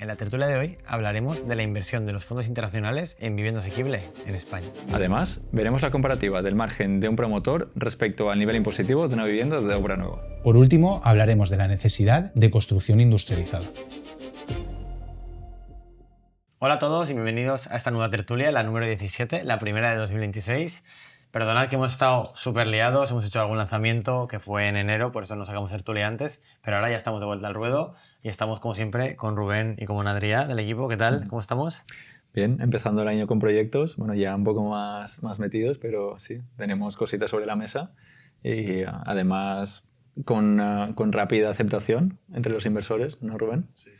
En la tertulia de hoy hablaremos de la inversión de los fondos internacionales en vivienda asequible en España. Además, veremos la comparativa del margen de un promotor respecto al nivel impositivo de una vivienda de obra nueva. Por último, hablaremos de la necesidad de construcción industrializada. Hola a todos y bienvenidos a esta nueva tertulia, la número 17, la primera de 2026. Perdonad que hemos estado súper liados, hemos hecho algún lanzamiento que fue en enero, por eso no sacamos tertulia antes, pero ahora ya estamos de vuelta al ruedo y estamos como siempre con Rubén y con Adrià del equipo. ¿Qué tal? ¿Cómo estamos? Bien, empezando el año con proyectos, bueno, ya un poco más metidos, pero sí, tenemos cositas sobre la mesa y además con rápida aceptación entre los inversores, ¿no, Rubén? Sí.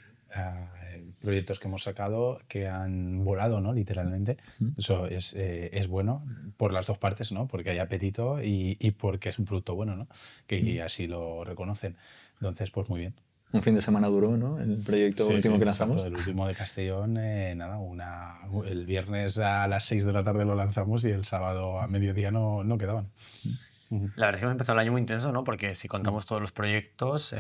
Proyectos que hemos sacado que han volado, ¿no? Literalmente. Eso es bueno por las dos partes, ¿no? Porque hay apetito y porque es un producto bueno, ¿no? Que así lo reconocen. Entonces, pues muy bien. Un fin de semana duró, ¿no? El proyecto último que lanzamos. Exacto, el último de Castellón, el viernes a las 6 de la tarde lo lanzamos y el sábado a mediodía no quedaban. La verdad es que hemos empezado el año muy intenso, ¿no? Porque si contamos todos los proyectos,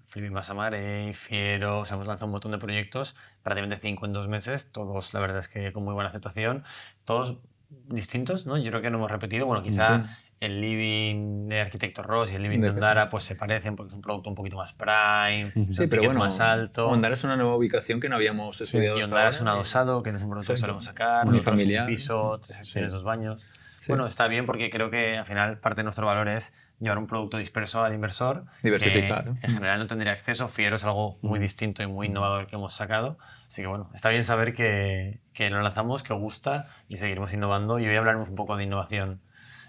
Flipping Massamare, Fiero, hemos lanzado un montón de proyectos, prácticamente 5 en 2 meses, todos la verdad es que con muy buena aceptación, todos distintos, ¿no? Yo creo que no hemos repetido, bueno, quizá el living de Arquitecto Ross y el living de Ondara pues se parecen porque es un producto un poquito más prime, sí, pero bueno, más alto. Ondara es una nueva ubicación que no habíamos estudiado. Y Ondara es un adosado, que no es un producto que solemos sacar, unifamiliar, un piso, 3 habitaciones, 2 baños. Sí. Bueno, está bien porque creo que al final parte de nuestro valor es llevar un producto disperso al inversor. Diversificar. Que en general no tendría acceso. Fiero es algo muy distinto y muy innovador que hemos sacado. Así que bueno, está bien saber que lo lanzamos, que gusta y seguiremos innovando. Y hoy hablaremos un poco de innovación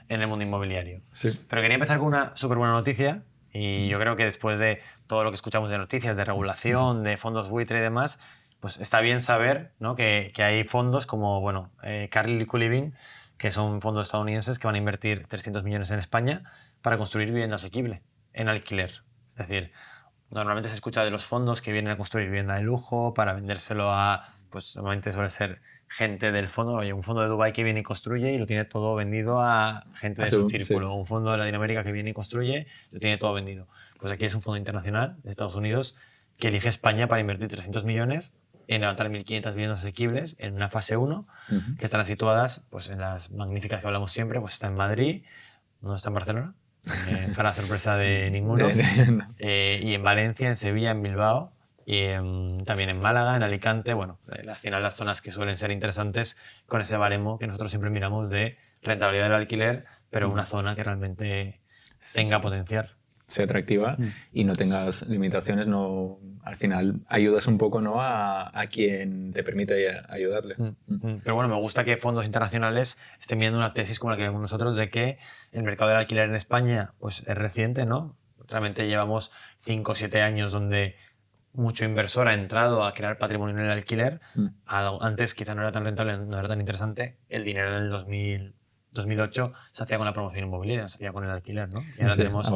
en el mundo inmobiliario. Sí. Pero quería empezar con una súper buena noticia. Y yo creo que después de todo lo que escuchamos de noticias, de regulación, de fondos buitre y demás, pues está bien saber, ¿no? que hay fondos como Carlyle Co-Living, que son fondos estadounidenses que van a invertir 300 millones en España para construir vivienda asequible en alquiler. Es decir, normalmente se escucha de los fondos que vienen a construir vivienda de lujo para vendérselo a, pues normalmente suele ser gente del fondo, oye, un fondo de Dubái que viene y construye y lo tiene todo vendido a gente de su círculo, un fondo de Latinoamérica que viene y construye y lo tiene todo vendido. Pues aquí es un fondo internacional de Estados Unidos que elige España para invertir 300 millones en levantar 1.500 viviendas asequibles en una fase 1, que están situadas pues, en las magníficas que hablamos siempre, pues está en Madrid, no está en Barcelona, para sorpresa de ninguno, y en Valencia, en Sevilla, en Bilbao, y también en Málaga, en Alicante, bueno, al final las zonas que suelen ser interesantes con ese baremo que nosotros siempre miramos de rentabilidad del alquiler, pero una zona que realmente tenga potencial. Sea atractiva y no tengas limitaciones, no, al final ayudas un poco, ¿no? a quien te permite ayudarle. Pero bueno, me gusta que fondos internacionales estén viendo una tesis como la que vemos nosotros de que el mercado del alquiler en España pues, es reciente, ¿no? Realmente llevamos 5 o 7 años donde mucho inversor ha entrado a crear patrimonio en el alquiler. Antes quizá no era tan rentable, no era tan interesante. El dinero en el 2008 se hacía con la promoción inmobiliaria, se hacía con el alquiler, ¿no? Y ahora tenemos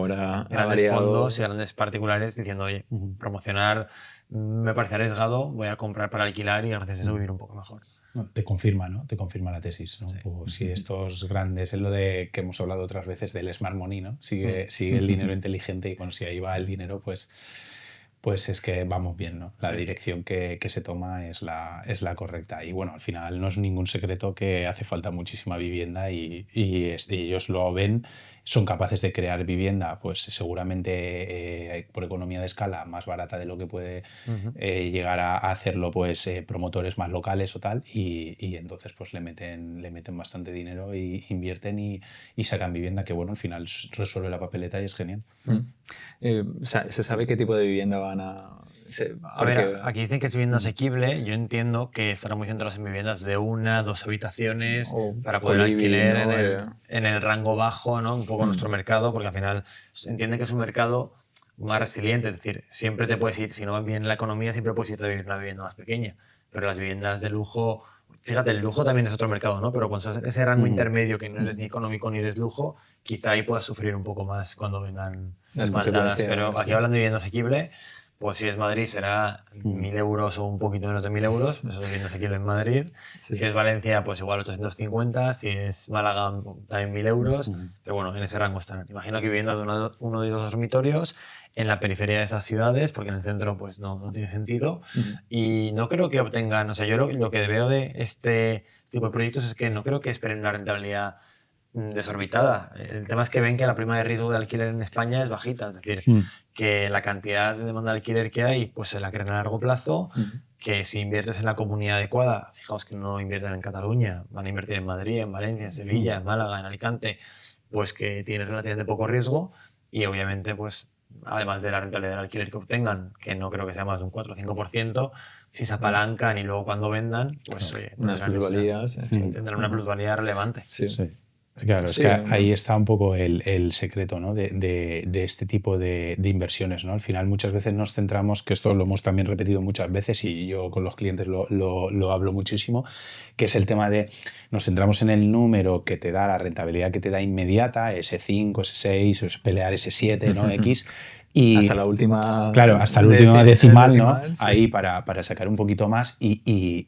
grandes fondos y grandes particulares diciendo, oye, promocionar me parece arriesgado, voy a comprar para alquilar y gracias a eso vivir un poco mejor. No, te confirma, ¿no? Te confirma la tesis, ¿no? Sí. Pues si estos grandes, es lo de que hemos hablado otras veces del smart money, ¿no? Sigue el dinero inteligente y bueno, si ahí va el dinero, pues es que vamos bien, ¿no? La dirección que se toma es la correcta. Y bueno, al final no es ningún secreto que hace falta muchísima vivienda y ellos lo ven, son capaces de crear vivienda, pues seguramente por economía de escala más barata de lo que puede llegar a hacerlo pues promotores más locales o tal y entonces pues le meten bastante dinero y invierten y sacan vivienda que bueno, al final resuelve la papeleta y es genial. ¿Se sabe qué tipo de vivienda van a...? A ver, aquí dicen que es vivienda asequible. Yo entiendo que estarán muy centrados en viviendas de 1, 2 habitaciones para poder alquiler, ¿no? en el rango bajo, ¿no? Un poco nuestro mercado, porque al final entienden que es un mercado más resiliente. Es decir, siempre te puedes ir, si no va bien la economía, siempre puedes irte a vivir una vivienda más pequeña. Pero las viviendas de lujo, fíjate, el lujo también es otro mercado, ¿no? Pero cuando estás en ese rango intermedio que no eres ni económico ni eres lujo, quizá ahí puedas sufrir un poco más cuando vengan las maldadas. Pero aquí hablan de vivienda asequible. pues si es Madrid será 1.000 euros o un poquito menos de 1.000 euros, eso viviendas aquí en Madrid. Sí. Si es Valencia, pues igual 850, si es Málaga también 1.000 euros, pero bueno, en ese rango están. Imagino que viviendas de uno y dos dormitorios en la periferia de esas ciudades, porque en el centro pues no tiene sentido. Y no creo que obtengan, o sea, yo lo que veo de este tipo de proyectos es que no creo que esperen una rentabilidad desorbitada. El tema es que ven que la prima de riesgo de alquiler en España es bajita, es decir, que la cantidad de demanda de alquiler que hay pues se la creen a largo plazo, que si inviertes en la comunidad adecuada, fijaos que no invierten en Cataluña, van a invertir en Madrid, en Valencia, en Sevilla, en Málaga, en Alicante, pues que tienen relativamente poco riesgo y obviamente pues además de la rentabilidad del alquiler que obtengan, que no creo que sea más de un 4 o 5%, si se apalancan y luego cuando vendan, pues unas plusvalías, tendrán una plusvalía relevante. Sí. Claro, es que ahí está un poco el secreto, ¿no? de este tipo de inversiones, ¿no? Al final muchas veces nos centramos, que esto lo hemos también repetido muchas veces y yo con los clientes lo hablo muchísimo, que es el tema de nos centramos en el número que te da, la rentabilidad que te da inmediata, ese 5, ese 6, o es pelear ese 7, ¿no? X. Y, hasta la última... Claro, hasta la última decimal, ¿no? Sí. Ahí para sacar un poquito más y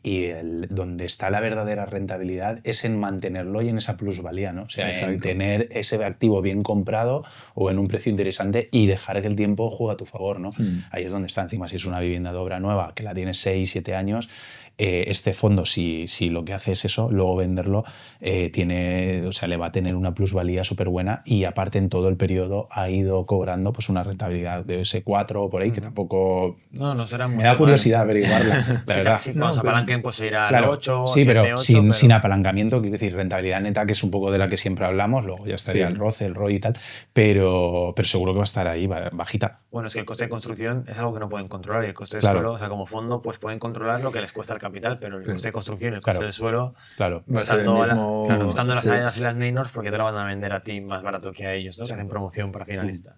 donde está la verdadera rentabilidad es en mantenerlo y en esa plusvalía, ¿no? O sea, en tener ese activo bien comprado o en un precio interesante y dejar que el tiempo juegue a tu favor, ¿no? Ahí es donde está. Encima, si es una vivienda de obra nueva que la tienes 6, 7 años, este fondo, si lo que hace es eso, luego venderlo, le va a tener una plusvalía súper buena y aparte en todo el periodo ha ido cobrando pues una rentabilidad de ese 4 o por ahí, que tampoco... No será mucho. Me da curiosidad averiguarla, la verdad. Sí, cuando se apalanquen pues se irá claro, al 8, sí, 7, pero 8, sin apalancamiento, quiero decir, rentabilidad neta, que es un poco de la que siempre hablamos, luego ya estaría el ROCE, el ROI y tal, pero seguro que va a estar ahí bajita. Bueno, es que el coste de construcción es algo que no pueden controlar y el coste de suelo, o sea, como fondo, pues pueden controlar lo que les cuesta el capital, pero el coste de construcción, el coste del suelo, estando en las cadenas y las Neynors, porque te la van a vender a ti más barato que a ellos, ¿no? Que hacen promoción para finalista.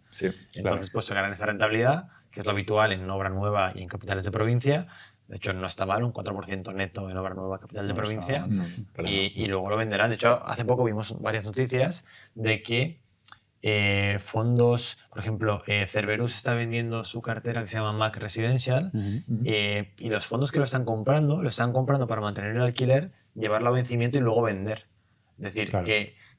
Entonces, pues se ganan esa rentabilidad, que es lo habitual en obra nueva y en capitales de provincia. De hecho, no está mal, un 4% neto en obra nueva capital de provincia. Y luego lo venderán. De hecho, hace poco vimos varias noticias de que fondos, por ejemplo, Cerberus está vendiendo su cartera que se llama Mac Residential y los fondos que lo están comprando para mantener el alquiler, llevarlo a vencimiento y luego vender. Es decir,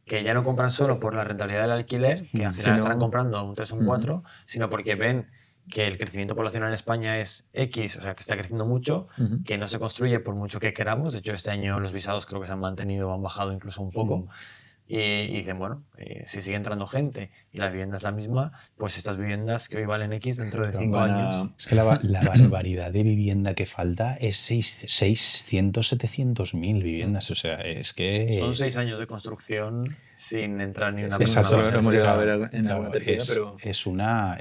que ya no compran solo por la rentabilidad del alquiler, que al final estarán comprando a un 3 o un 4, sino porque ven que el crecimiento poblacional en España es X, o sea, que está creciendo mucho, que no se construye por mucho que queramos. De hecho, este año los visados creo que se han mantenido, han bajado incluso un poco. Y dicen, bueno, si sigue entrando gente y la vivienda es la misma, pues estas viviendas que hoy valen X dentro de 5 años... Es que la barbaridad de vivienda que falta es 600, 700 mil viviendas. O sea, es que... Son 6 años de construcción sin entrar ni una... Eso lo hemos llegado a ver en alguna tercera, pero... Es una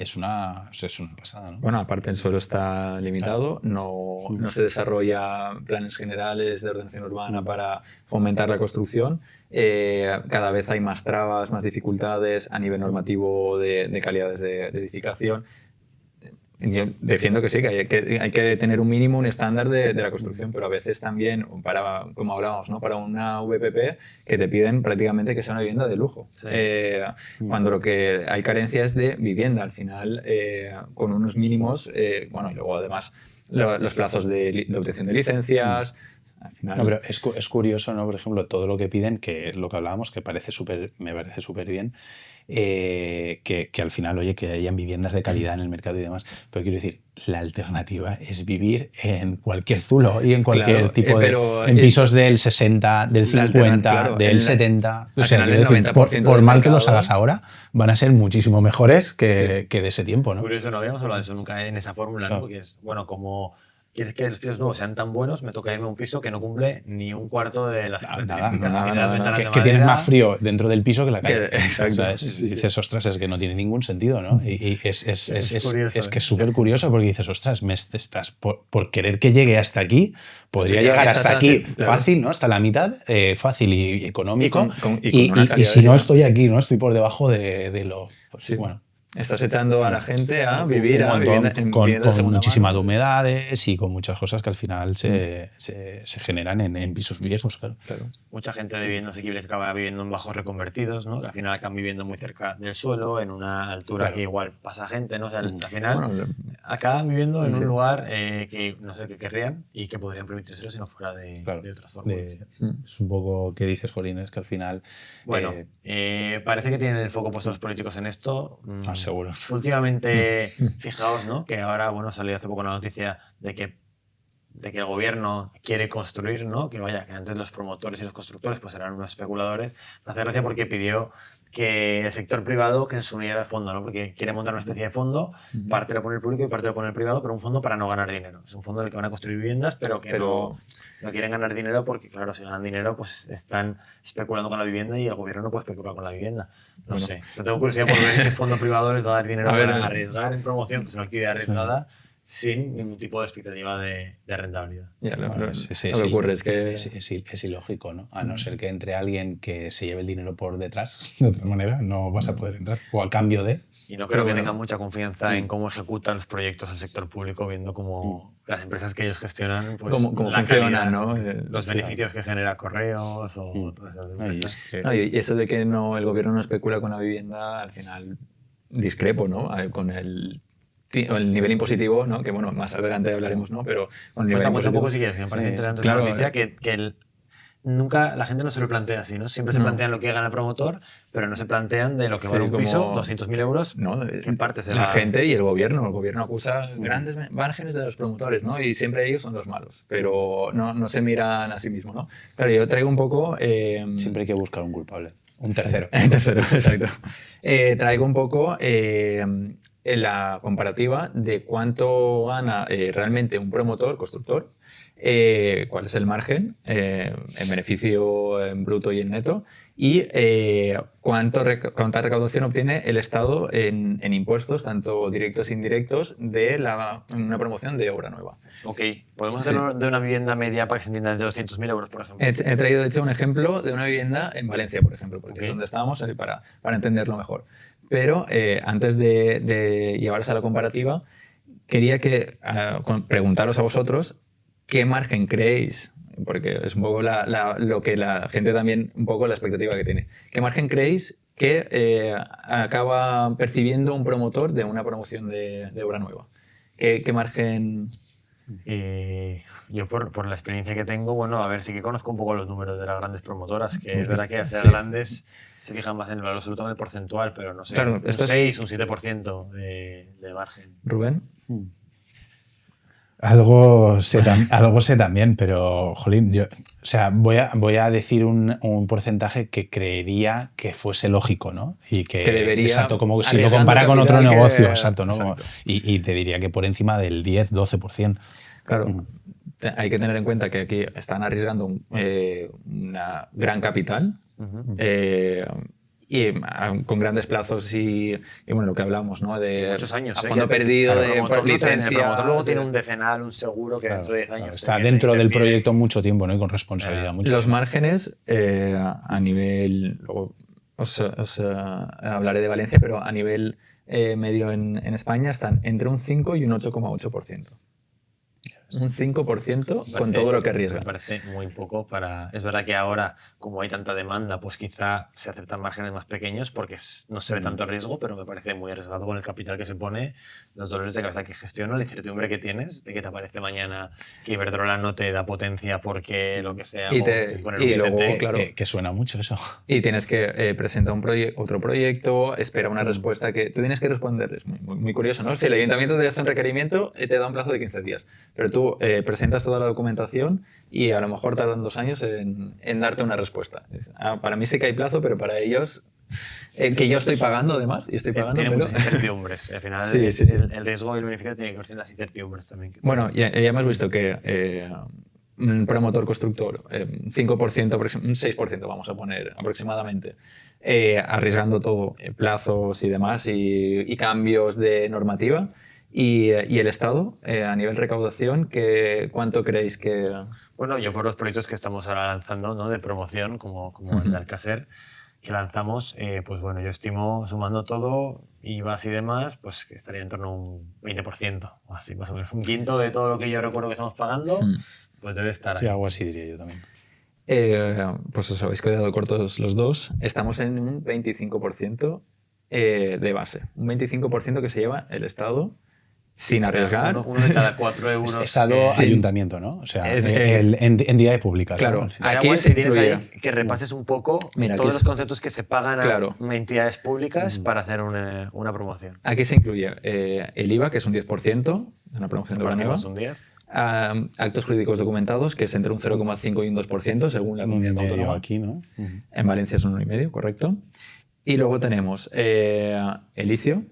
pasada, ¿no? Bueno, aparte el suelo está limitado, no se desarrolla planes generales de ordenación urbana para fomentar la construcción. Cada vez hay más trabas, más dificultades a nivel normativo de calidades de edificación. Yo defiendo que sí, que hay que tener un mínimo, un estándar de la construcción, pero a veces también, como hablábamos, ¿no? Para una VPP que te piden prácticamente que sea una vivienda de lujo. Cuando lo que hay carencia es de vivienda, al final, con unos mínimos, y luego además los plazos de obtención de licencias. Al final... No, pero es curioso, ¿no? Por ejemplo, todo lo que piden, que es lo que hablábamos, que me parece súper bien, que al final, oye, que hayan viviendas de calidad en el mercado y demás. Pero quiero decir, la alternativa es vivir en cualquier zulo y en cualquier tipo en pisos del 60, del 50, del 70. O sea, el 90% por mal que los hagas ahora, van a ser muchísimo mejores que de ese tiempo, ¿no? Curioso, no habíamos hablado de eso nunca en esa fórmula, ¿no? Porque es, bueno, como... ¿Quieres que los pisos nuevos sean tan buenos? Me toca irme a un piso que no cumple ni un cuarto de las características. Que tienes más frío dentro del piso que la calle. Exacto. Dices, ostras, es que no tiene ningún sentido, ¿no? Y es curioso, que es súper curioso porque dices, ostras, estás por querer que llegue hasta aquí, podría llegar hasta aquí fácil, ¿no? Hasta la mitad, fácil y económico. Y si no estoy aquí, ¿no? Estoy por debajo de lo... Pues, bueno. Estás echando a la gente a vivir Un a montón, vivienda, en con vivienda de segunda muchísimas mano. humedades y con muchas cosas que al final se generan en pisos viejos, claro. Claro. Mucha gente de vivienda asequible que acaba viviendo en bajos reconvertidos, ¿no? Que al final acaban viviendo muy cerca del suelo, en una altura Claro. que igual pasa gente, ¿no? O sea, al final Bueno, acaban viviendo en sí. un lugar que no sé qué querrían y que podrían permitírselo si no fuera de otras formas. Es un poco que dices, Jolín, es que al final... Bueno, parece que tienen el foco puesto los políticos en esto. Seguro. Últimamente, fijaos, ¿no? Que ahora, bueno, salió hace poco una noticia de que el gobierno quiere construir, ¿no? Que vaya, que antes los promotores y los constructores pues eran unos especuladores. Me hace gracia porque pidió que el sector privado que se uniera al fondo, ¿no? Porque quiere montar una especie de fondo, parte lo pone el público y parte lo pone el privado, pero un fondo para no ganar dinero. Es un fondo en el que van a construir viviendas, pero que no quieren ganar dinero porque, claro, si ganan dinero, pues están especulando con la vivienda y el gobierno no puede especular con la vivienda. No sé. O sea, tengo curiosidad por ver qué fondo privado les va a dar dinero para arriesgar en promoción, que es una actividad arriesgada, sin ningún tipo de expectativa de rentabilidad. Lo que ocurre es que es ilógico, ¿no? A no ser que entre alguien que se lleve el dinero por detrás, de otra manera no vas a poder entrar, o a cambio de... Y no creo que tengan mucha confianza en cómo ejecutan los proyectos al sector público, viendo cómo las empresas que ellos gestionan, pues cómo la funcionan, calidad, ¿no? los beneficios que genera Correos o todas esas empresas. Y eso de que el gobierno no especula con la vivienda, al final discrepo, ¿no? Con el nivel impositivo, ¿no? Que bueno, más adelante hablaremos, ¿no? Pero con el nivel impositivo... un poco si quieres, me parece interesante esta noticia que nunca la gente no se lo plantea así, ¿no? Siempre se plantean lo que gana el promotor, pero no se plantean de lo que vale un piso, 200.000 euros, ¿no? ¿qué parte se la gente y el gobierno. El gobierno acusa grandes márgenes de los promotores, ¿no? Y siempre ellos son los malos, pero no se miran a sí mismos, ¿no? Claro, yo traigo un poco... Siempre hay que buscar un culpable. Un tercero. Un tercero, exacto. Traigo un poco la comparativa de cuánto gana realmente un promotor, constructor, cuál es el margen en beneficio en bruto y en neto, y cuánta recaudación obtiene el Estado en impuestos, tanto directos e indirectos, de una promoción de obra nueva. Ok, podemos hacerlo de una vivienda media para que se entienda de 200.000 euros, por ejemplo. He traído, de hecho, un ejemplo de una vivienda en Valencia, por ejemplo, porque es donde estábamos, para entenderlo mejor. Pero antes de llevaros a la comparativa, quería preguntaros a vosotros qué margen creéis, porque es un poco lo que la gente también, un poco la expectativa que tiene. ¿Qué margen creéis que acaba percibiendo un promotor de una promoción de obra nueva? ¿Qué margen...? Yo por la experiencia que tengo, bueno, a ver, sí que conozco un poco los números de las grandes promotoras, que es verdad que al ser grandes se fijan más en el valor absoluto que en el porcentual, pero no sé, claro, un 6, un 7% de margen. ¿Rubén? Algo sé también, pero, jolín, voy a decir un porcentaje que creería que fuese lógico, ¿no? Y que debería, exacto, como si lo compara con otro negocio, exacto, ¿no? Exacto. Y te diría que por encima del 10-12%. Claro, hay que tener en cuenta que aquí están arriesgando una gran capital, y con grandes plazos y bueno, lo que hablamos, ¿no? De muchos años, a fondo perdido, claro, de licencia. El promotor luego tiene un decenal, un seguro que dentro de 10 años... Está dentro del proyecto mucho tiempo, ¿no? Y con responsabilidad. Los márgenes a nivel... Luego os hablaré de Valencia, pero a nivel medio en España están entre un 5 y un 8,8%. Un 5% con todo lo que arriesgan. Me parece muy poco para... Es verdad que ahora, como hay tanta demanda, pues quizá se aceptan márgenes más pequeños porque no se ve tanto riesgo, pero me parece muy arriesgado con el capital que se pone, los dolores de cabeza que gestiona, la incertidumbre que tienes de que te aparece mañana que Iberdrola no te da potencia porque lo que sea... Y luego, claro... Que suena mucho eso. Y tienes que presentar otro proyecto, espera una respuesta que tú tienes que responderles. Muy curioso, ¿no? Si el ayuntamiento te hace un requerimiento, te da un plazo de 15 días. Pero tú presentas toda la documentación y a lo mejor tardan 2 años en darte una respuesta. Para mí sí que hay plazo, pero para ellos, que yo estoy pagando además, y estoy pagando... Tiene muchas incertidumbres. Al final sí. El riesgo y el beneficio tienen que ver las incertidumbres también. Bueno, ya hemos visto que un promotor constructor, 5%, un 6% vamos a poner aproximadamente, arriesgando todo, plazos y demás, y cambios de normativa. ¿Y el Estado, a nivel recaudación, cuánto creéis que...? Bueno, yo por los proyectos que estamos ahora lanzando, ¿no? De promoción, como el de Alcácer, que lanzamos, pues bueno, yo estimo, sumando todo, IVAs y demás, pues que estaría en torno a un 20%, o así más o menos. Un quinto de todo lo que yo recuerdo que estamos pagando, pues debe estar ahí. Sí, algo así diría yo también. Pues os habéis quedado cortos los dos. Estamos en un 25% de base. Un 25% que se lleva el Estado sin arriesgar. Uno de cada 4 euros. Estado, ayuntamiento, ¿no? O sea, entidades públicas. Claro, ¿no? Estaría aquí guay se si tienes incluye. ahí que repases un poco Mira, todos aquí los conceptos que se pagan Claro. a entidades públicas para hacer una promoción. Aquí se incluye el IVA, que es un 10% de una promoción de obra nueva. Partimos un 10. Actos jurídicos documentados, que es entre un 0,5 y un 2%, según la comunidad autónoma. Aquí, ¿no? En Valencia es un 1,5, correcto. Y luego tenemos el ICIO,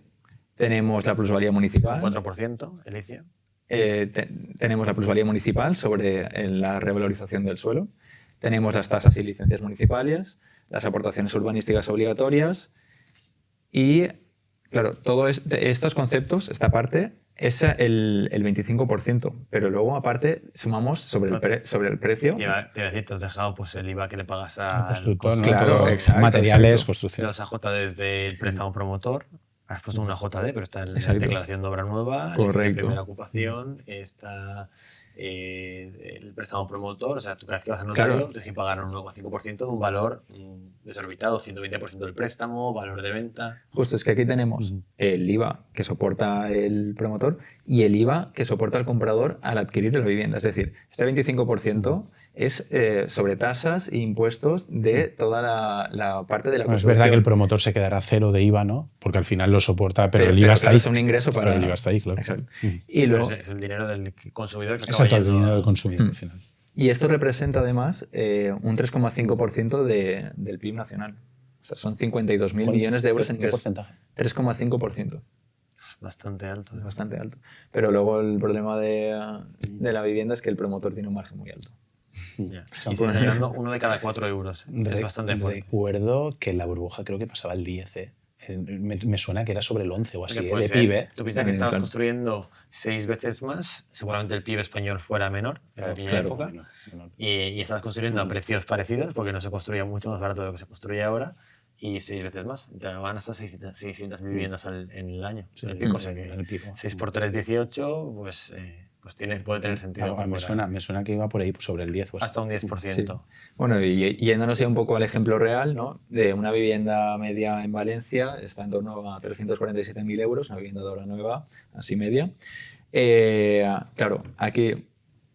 tenemos la plusvalía municipal. 4%, el ICIO. Tenemos la plusvalía municipal sobre la revalorización del suelo. Tenemos las tasas y licencias municipales, las aportaciones urbanísticas obligatorias y, claro, todos estos conceptos, esta parte, es el 25%, pero luego aparte sumamos sobre el precio. Te iba a decir, te has dejado pues, el IVA que le pagas al constructor, ¿no? Claro, Todo, exacto, materiales, exacto. construcción. los AJDs del préstamo promotor. Has puesto una JD, pero está en la Exacto. declaración de obra nueva, Correcto. en primera ocupación, está el préstamo promotor. O sea, tú cada vez que vas a notario Claro. tienes que pagar un 1,5% de un valor desorbitado, 120% del préstamo, valor de venta. Justo, es que aquí tenemos el IVA que soporta el promotor y el IVA que soporta el comprador al adquirir la vivienda. Es decir, este 25% es sobre tasas e impuestos de toda la parte de la Bueno, es construcción. verdad que el promotor se quedará cero de IVA, ¿no? Porque al final lo soporta, pero el IVA pero está claro, ahí. es un ingreso para... Pero el IVA está ahí, claro. Exacto. Sí, Y, luego, pero es el dinero del consumidor que acaba Exacto, el yendo dinero a- del consumidor al final. y esto representa además un 3,5% del PIB nacional. O sea, son 52.000 millones de euros en ¿Qué ingresos. porcentaje? 3,5%. Bastante alto. Es bastante alto. Pero luego el problema de la vivienda es que el promotor tiene un margen muy alto. Ya. Y se está llevando uno de cada 4 euros. Es bastante fuerte. Recuerdo que en la burbuja creo que pasaba el 10. Me suena que era sobre el 11 o así, Porque puede de ser. PIB. Tú piensas que También, estabas claro. construyendo 6 veces más, seguramente el PIB español fuera menor en aquella claro. época, Menor. y estabas construyendo a precios parecidos, porque no se construía mucho más barato de lo que se construye ahora, y 6 veces más. Te van hasta 600.000 viviendas en el año. Sí, Es decir, cosa que en el pico. 6 por 3, 18, pues puede tener sentido. Me suena que iba por ahí sobre el 10 o así. Hasta un 10%. Sí. Bueno, y yéndonos ya un poco al ejemplo real, ¿no? De una vivienda media en Valencia, está en torno a 347.000 euros, una vivienda de obra nueva, así media. Claro, aquí,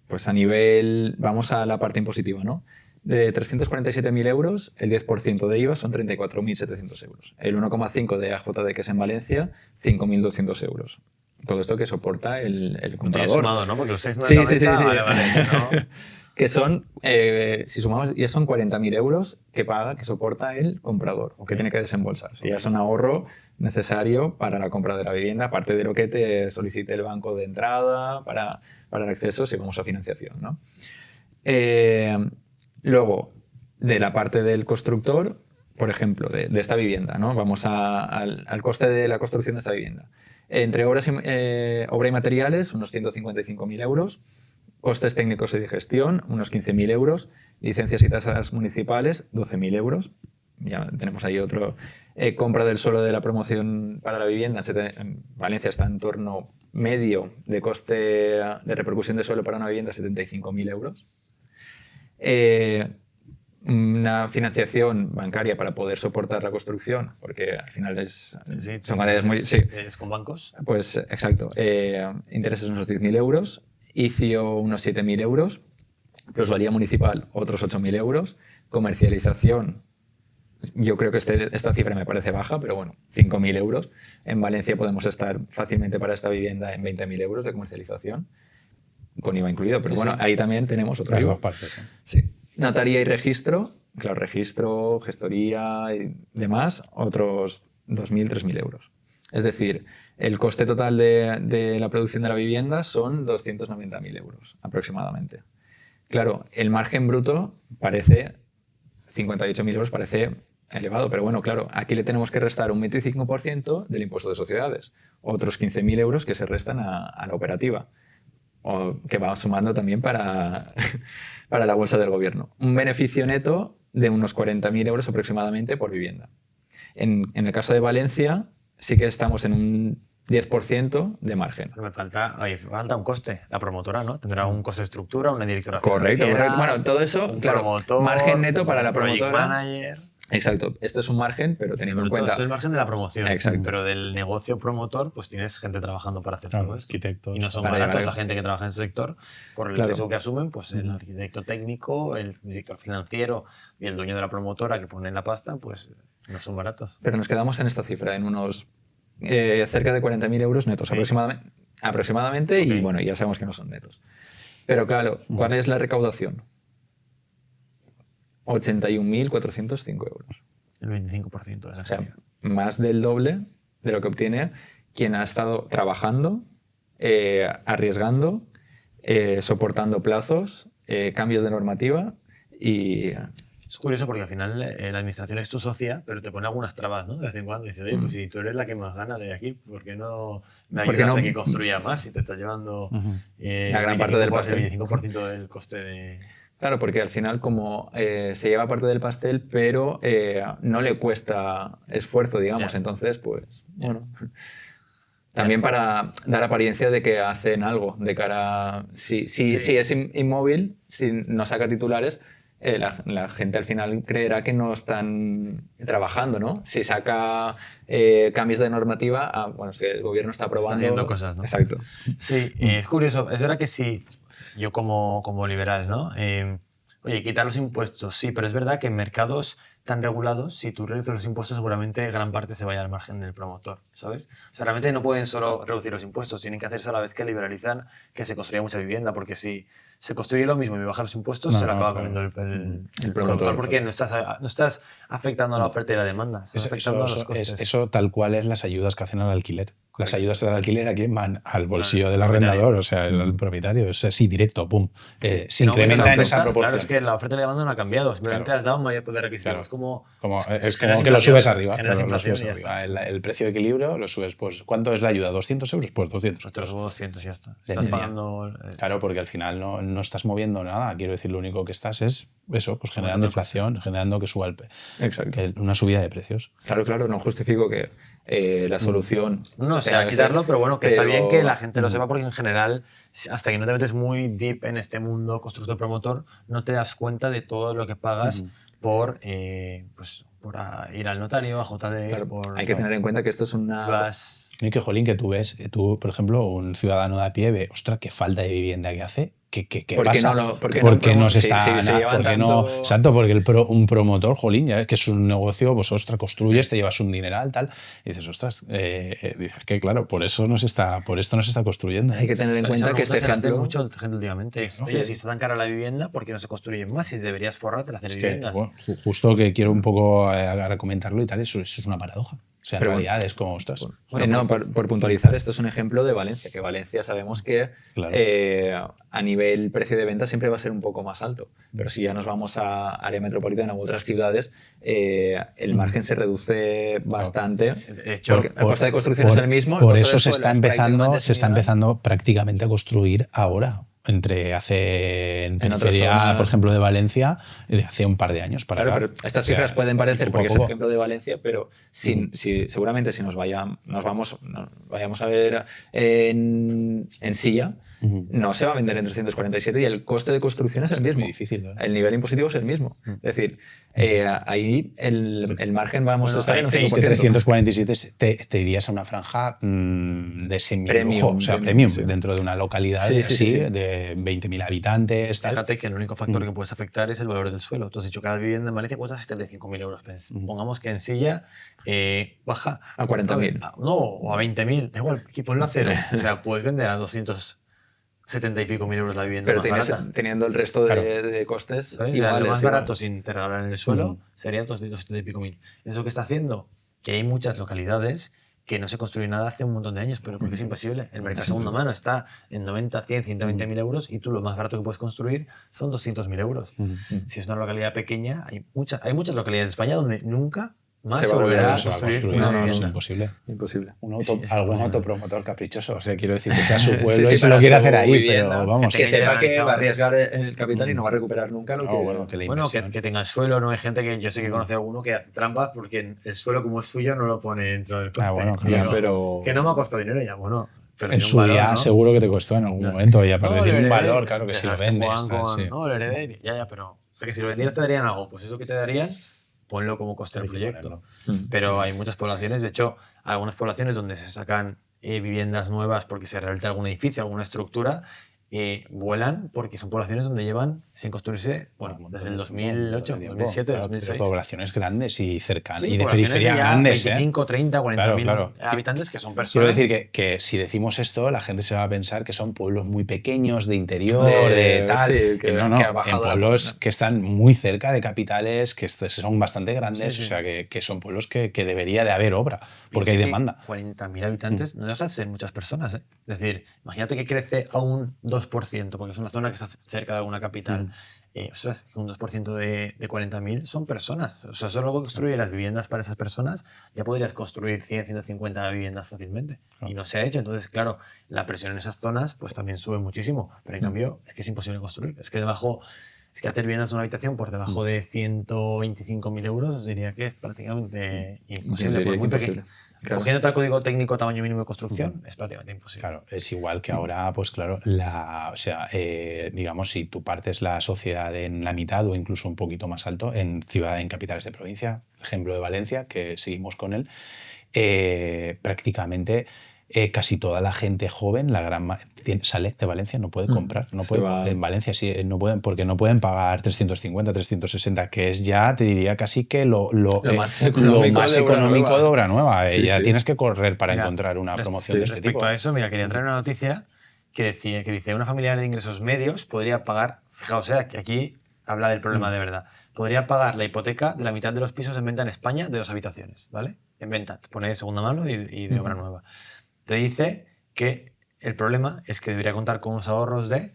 pues a nivel, vamos a la parte impositiva, ¿no? De 347.000 euros, el 10% de IVA son 34.700 euros. El 1,5% de AJD, que es en Valencia, 5.200 euros. Todo esto que soporta el Lo tienes comprador. sumado, ¿no? Porque los 6 no Sí, es la sí, meta, sí. Vale, ¿no? Que son, si sumamos, ya son 40.000 euros que soporta el comprador o que tiene que desembolsar. O sea, ya es un ahorro necesario para la compra de la vivienda, aparte de lo que te solicite el banco de entrada para el acceso si vamos a financiación, ¿no? Luego, de la parte del constructor, por ejemplo, de esta vivienda, ¿no? Vamos al coste de la construcción de esta vivienda. Entre obra y materiales, unos 155.000 euros. Costes técnicos y de gestión, unos 15.000 euros. Licencias y tasas municipales, 12.000 euros. Ya tenemos ahí otro. Compra del suelo de la promoción para la vivienda. En Valencia está en torno medio de coste de repercusión de suelo para una vivienda, 75.000 euros. Una financiación bancaria para poder soportar la construcción, porque al final son materias muy... Sí. ¿Es con bancos? Pues exacto. Intereses unos 10.000 euros, ICIO unos 7.000 euros, plusvalía municipal otros 8.000 euros, comercialización, yo creo que esta cifra me parece baja, pero bueno, 5.000 euros. En Valencia podemos estar fácilmente para esta vivienda en 20.000 euros de comercialización, con IVA incluido, pero bueno, ahí también tenemos otro Las IVA. dos partes. ¿No? Sí. Notaría y registro, claro, registro, gestoría y demás, otros 2.000, 3.000 euros. Es decir, el coste total de la producción de la vivienda son 290.000 euros aproximadamente. Claro, el margen bruto parece, 58.000 euros parece elevado, pero bueno, claro, aquí le tenemos que restar un 25% del impuesto de sociedades, otros 15.000 euros que se restan a la operativa, o que va sumando también para la bolsa del gobierno. Un beneficio neto de unos 40.000 euros aproximadamente por vivienda. En el caso de Valencia sí que estamos en un 10% de margen. Pero falta un coste. La promotora, ¿no? Tendrá un coste de estructura, una directora Correcto. Bueno, todo eso, claro, promotor, margen neto para la project promotora. manager. Exacto. Esto es un margen, pero teniendo en Todo cuenta... eso es el margen de la promoción. Exacto. Pero del negocio promotor, pues tienes gente trabajando para hacer todo esto. Arquitectos. Y no son Vale, baratos vale. la gente que trabaja en ese sector por el riesgo que asumen, pues el arquitecto técnico, el director financiero y el dueño de la promotora que pone la pasta, pues no son baratos. Pero nos quedamos en esta cifra, en unos cerca de 40.000 euros netos aproximadamente y bueno, ya sabemos que no son netos. Pero claro, ¿cuál es la recaudación? 81.405 euros. El 25% de esa O sea, cantidad. más del doble de lo que obtiene quien ha estado trabajando, arriesgando, soportando plazos, cambios de normativa y... Es curioso porque al final la administración es tu socia, pero te pone algunas trabas, ¿no? De vez en cuando dices, oye, pues si tú eres la que más gana de aquí, ¿por qué no me ayudas a que construya más si te estás llevando la gran parte del pastel? El 25% del coste de... Claro, porque al final como se lleva parte del pastel, pero no le cuesta esfuerzo, digamos. Entonces, pues, bueno... También para dar apariencia de que hacen algo de cara... Si es inmóvil, si no saca titulares, la gente al final creerá que no están trabajando, ¿no? Si saca cambios de normativa, bueno, si el gobierno está aprobando... Está haciendo cosas, ¿no? Exacto. Sí, es curioso. Es verdad que sí, yo como liberal, ¿no? Oye, quitar los impuestos, sí, pero es verdad que en mercados tan regulados, si tú reduces los impuestos, seguramente gran parte se vaya al margen del promotor, ¿sabes? O sea, realmente no pueden solo reducir los impuestos, tienen que hacerse a la vez que liberalizan que se construya mucha vivienda, porque si se construye lo mismo y me bajan los impuestos, se lo acaba comiendo el promotor, porque no estás afectando a la oferta y la demanda, estás afectando a los costes. Eso tal cual es las ayudas que hacen al alquiler. Las ayudas al alquiler aquí van al bolsillo Al del arrendador, o sea, el propietario. Es así, directo, pum. Se incrementa en esa proporción. Claro, es que la oferta y la demanda no ha cambiado, simplemente has dado un mayor poder adquisitivo. Claro. Es como que lo subes arriba. Generas inflación y ya está. El precio de equilibrio lo subes. Pues, ¿cuánto es la ayuda? ¿200 euros? Pues 200. Pues te lo subo 200 y ya está. Estás pagando... Claro, porque al final no estás moviendo nada. Quiero decir, lo único que estás es eso, pues generando inflación, generando que suba una subida de precios. Claro, no justifico que la solución... No, sea quitarlo, pero bueno, que está bien que la gente lo sepa, porque en general, hasta que no te metes muy deep en este mundo constructor-promotor, no te das cuenta de todo lo que pagas por ir al notario, a JD. Claro, hay que tener en cuenta que esto es una... Y que, jolín, que tú, por ejemplo, un ciudadano de a pie ve, ostras, qué falta de vivienda que hace. ¿Qué pasa? Exacto, porque un promotor, jolín, ya que es un negocio, pues ostras, construyes, te llevas un dineral, tal, y dices, ostras, dices que claro, por esto no se está construyendo. Hay que tener en cuenta que este ejemplo... mucho gente últimamente. Oye, si está tan cara la vivienda, ¿por qué no se construyen más? Si deberías forrarte a hacer viviendas. Bueno, justo que quiero un poco comentarlo y tal, eso es una paradoja. O sea, en realidad es como, ostras. Por puntualizar, esto es un ejemplo de Valencia, que Valencia sabemos que a nivel precio de venta siempre va a ser un poco más alto, pero si ya nos vamos a área metropolitana u otras ciudades, el margen se reduce bastante. De hecho, porque el coste de construcción es el mismo. Por eso se está empezando prácticamente a construir ahora. En periferia, por ejemplo, de Valencia, de hace un par de años para acá. Pero estas cifras pueden parecer, porque es el ejemplo de Valencia, pero seguramente si nos vayamos a ver en Silla, no se va a vender en 347 y el coste de construcción es el mismo. Es muy difícil, ¿no? El nivel impositivo es el mismo. Es decir, ahí el margen vamos a estar en un 5%. 347 te irías a una franja de semi-lujo, o sea, premium, dentro de una localidad de 20.000 habitantes. Tal. Fíjate que el único factor que puedes afectar es el valor del suelo. Tú has dicho que cada vivienda en Valencia cuesta 75.000 euros. Pongamos que en Silla baja a 40.000. No, o a 20.000. Da igual, ponlo a cero. O sea, puedes vender a 270 y pico mil euros la vivienda. Pero teniendo el resto de costes. O sea, lo más barato sin regalar en el suelo serían 270 y pico mil. ¿Eso qué está haciendo? Que hay muchas localidades que no se construye nada hace un montón de años, pero porque es imposible. El mercado de segunda mano está en 90, 100, 120 mil euros y tú lo más barato que puedes construir son 200.000 euros. Si es una localidad pequeña, hay muchas localidades de España donde nunca más se va a volver volverá a a construir. construir No, una es vivienda. imposible. Imposible. Algún autopromotor caprichoso. O sea, quiero decir que sea su Sí, pueblo sí, y se lo para quiere su hacer ahí, vivienda, pero vamos. que Que sepa que generalizado va a eso. arriesgar el capital y no va a recuperar nunca lo que... No, bueno, que la Bueno, inversión. que tenga el suelo, ¿no? Hay gente que yo sé que conoce a alguno que hace trampas porque el suelo como es suyo no lo pone dentro del coste. bueno, Y claro. digo, pero... que no me ha costado dinero ya, bueno, pero En tiene un su valor, día ¿no? seguro que te costó en algún momento y aparte No, tiene lo un heredé, valor, claro, que si lo dejaste vendes. Juan Tal, con, sí. no, lo heredé, ya, pero que si lo vendieras te darían algo, pues eso que te darían, ponlo como coste del Hay que proyecto. ponerlo. Pero hay muchas poblaciones, de hecho, algunas poblaciones donde se sacan viviendas nuevas porque se rehabilita algún edificio, alguna estructura, vuelan porque son poblaciones donde llevan sin construirse, bueno, desde el 2008, 2007, Claro, 2006. pero poblaciones grandes y cercanas Sí, y de poblaciones periferia ya grandes. 25, 30, 40 Claro, mil claro. habitantes que son Quiero personas. decir que si decimos esto, la gente se va a pensar que son pueblos muy pequeños, de interior, de tal. Sí, que no, que ha en bajado la pueblos población. que están muy cerca de capitales, que son bastante grandes, Sí, sí. o sea, que son pueblos que debería de haber obra, porque Piensa hay que demanda. 40.000 habitantes no dejan de ser muchas personas, ¿eh? Es decir, imagínate que crece a un 2%, porque es una zona que está cerca de alguna capital. Ostras, que un 2% de 40.000 son personas. O sea, solo construir las viviendas para esas personas ya podrías construir 100, 150 viviendas fácilmente. Y no se ha hecho. Entonces, claro, la presión en esas zonas pues también sube muchísimo. Pero en cambio, es que es imposible construir. Es que hacer viviendas de una habitación por debajo de 125.000 euros, os diría que es prácticamente imposible. Por muy imposible. pequeño. Claro. Cogiendo tal código técnico tamaño mínimo de construcción, es prácticamente imposible. Claro, es igual que ahora, pues claro, o sea, digamos, si tú partes la sociedad en la mitad o incluso un poquito más alto, en capitales de provincia, ejemplo de Valencia, que seguimos con él, prácticamente casi toda la gente joven, sale de Valencia, no puede comprar, no Se va. puede, en Valencia sí, no pueden, porque no pueden pagar 350, 360, que es ya, te diría casi que lo más económico de obra nueva. Sí, Ya sí. tienes que correr para Mira, encontrar una promoción de este respecto tipo. a eso, mira, quería traer una noticia que dice una familia de ingresos medios podría pagar, fijaos, que aquí habla del problema de verdad, podría pagar la hipoteca de la mitad de los pisos en venta en España de 2 habitaciones, ¿vale? En venta, te pone de segunda mano y de obra nueva. Te dice que el problema es que debería contar con unos ahorros de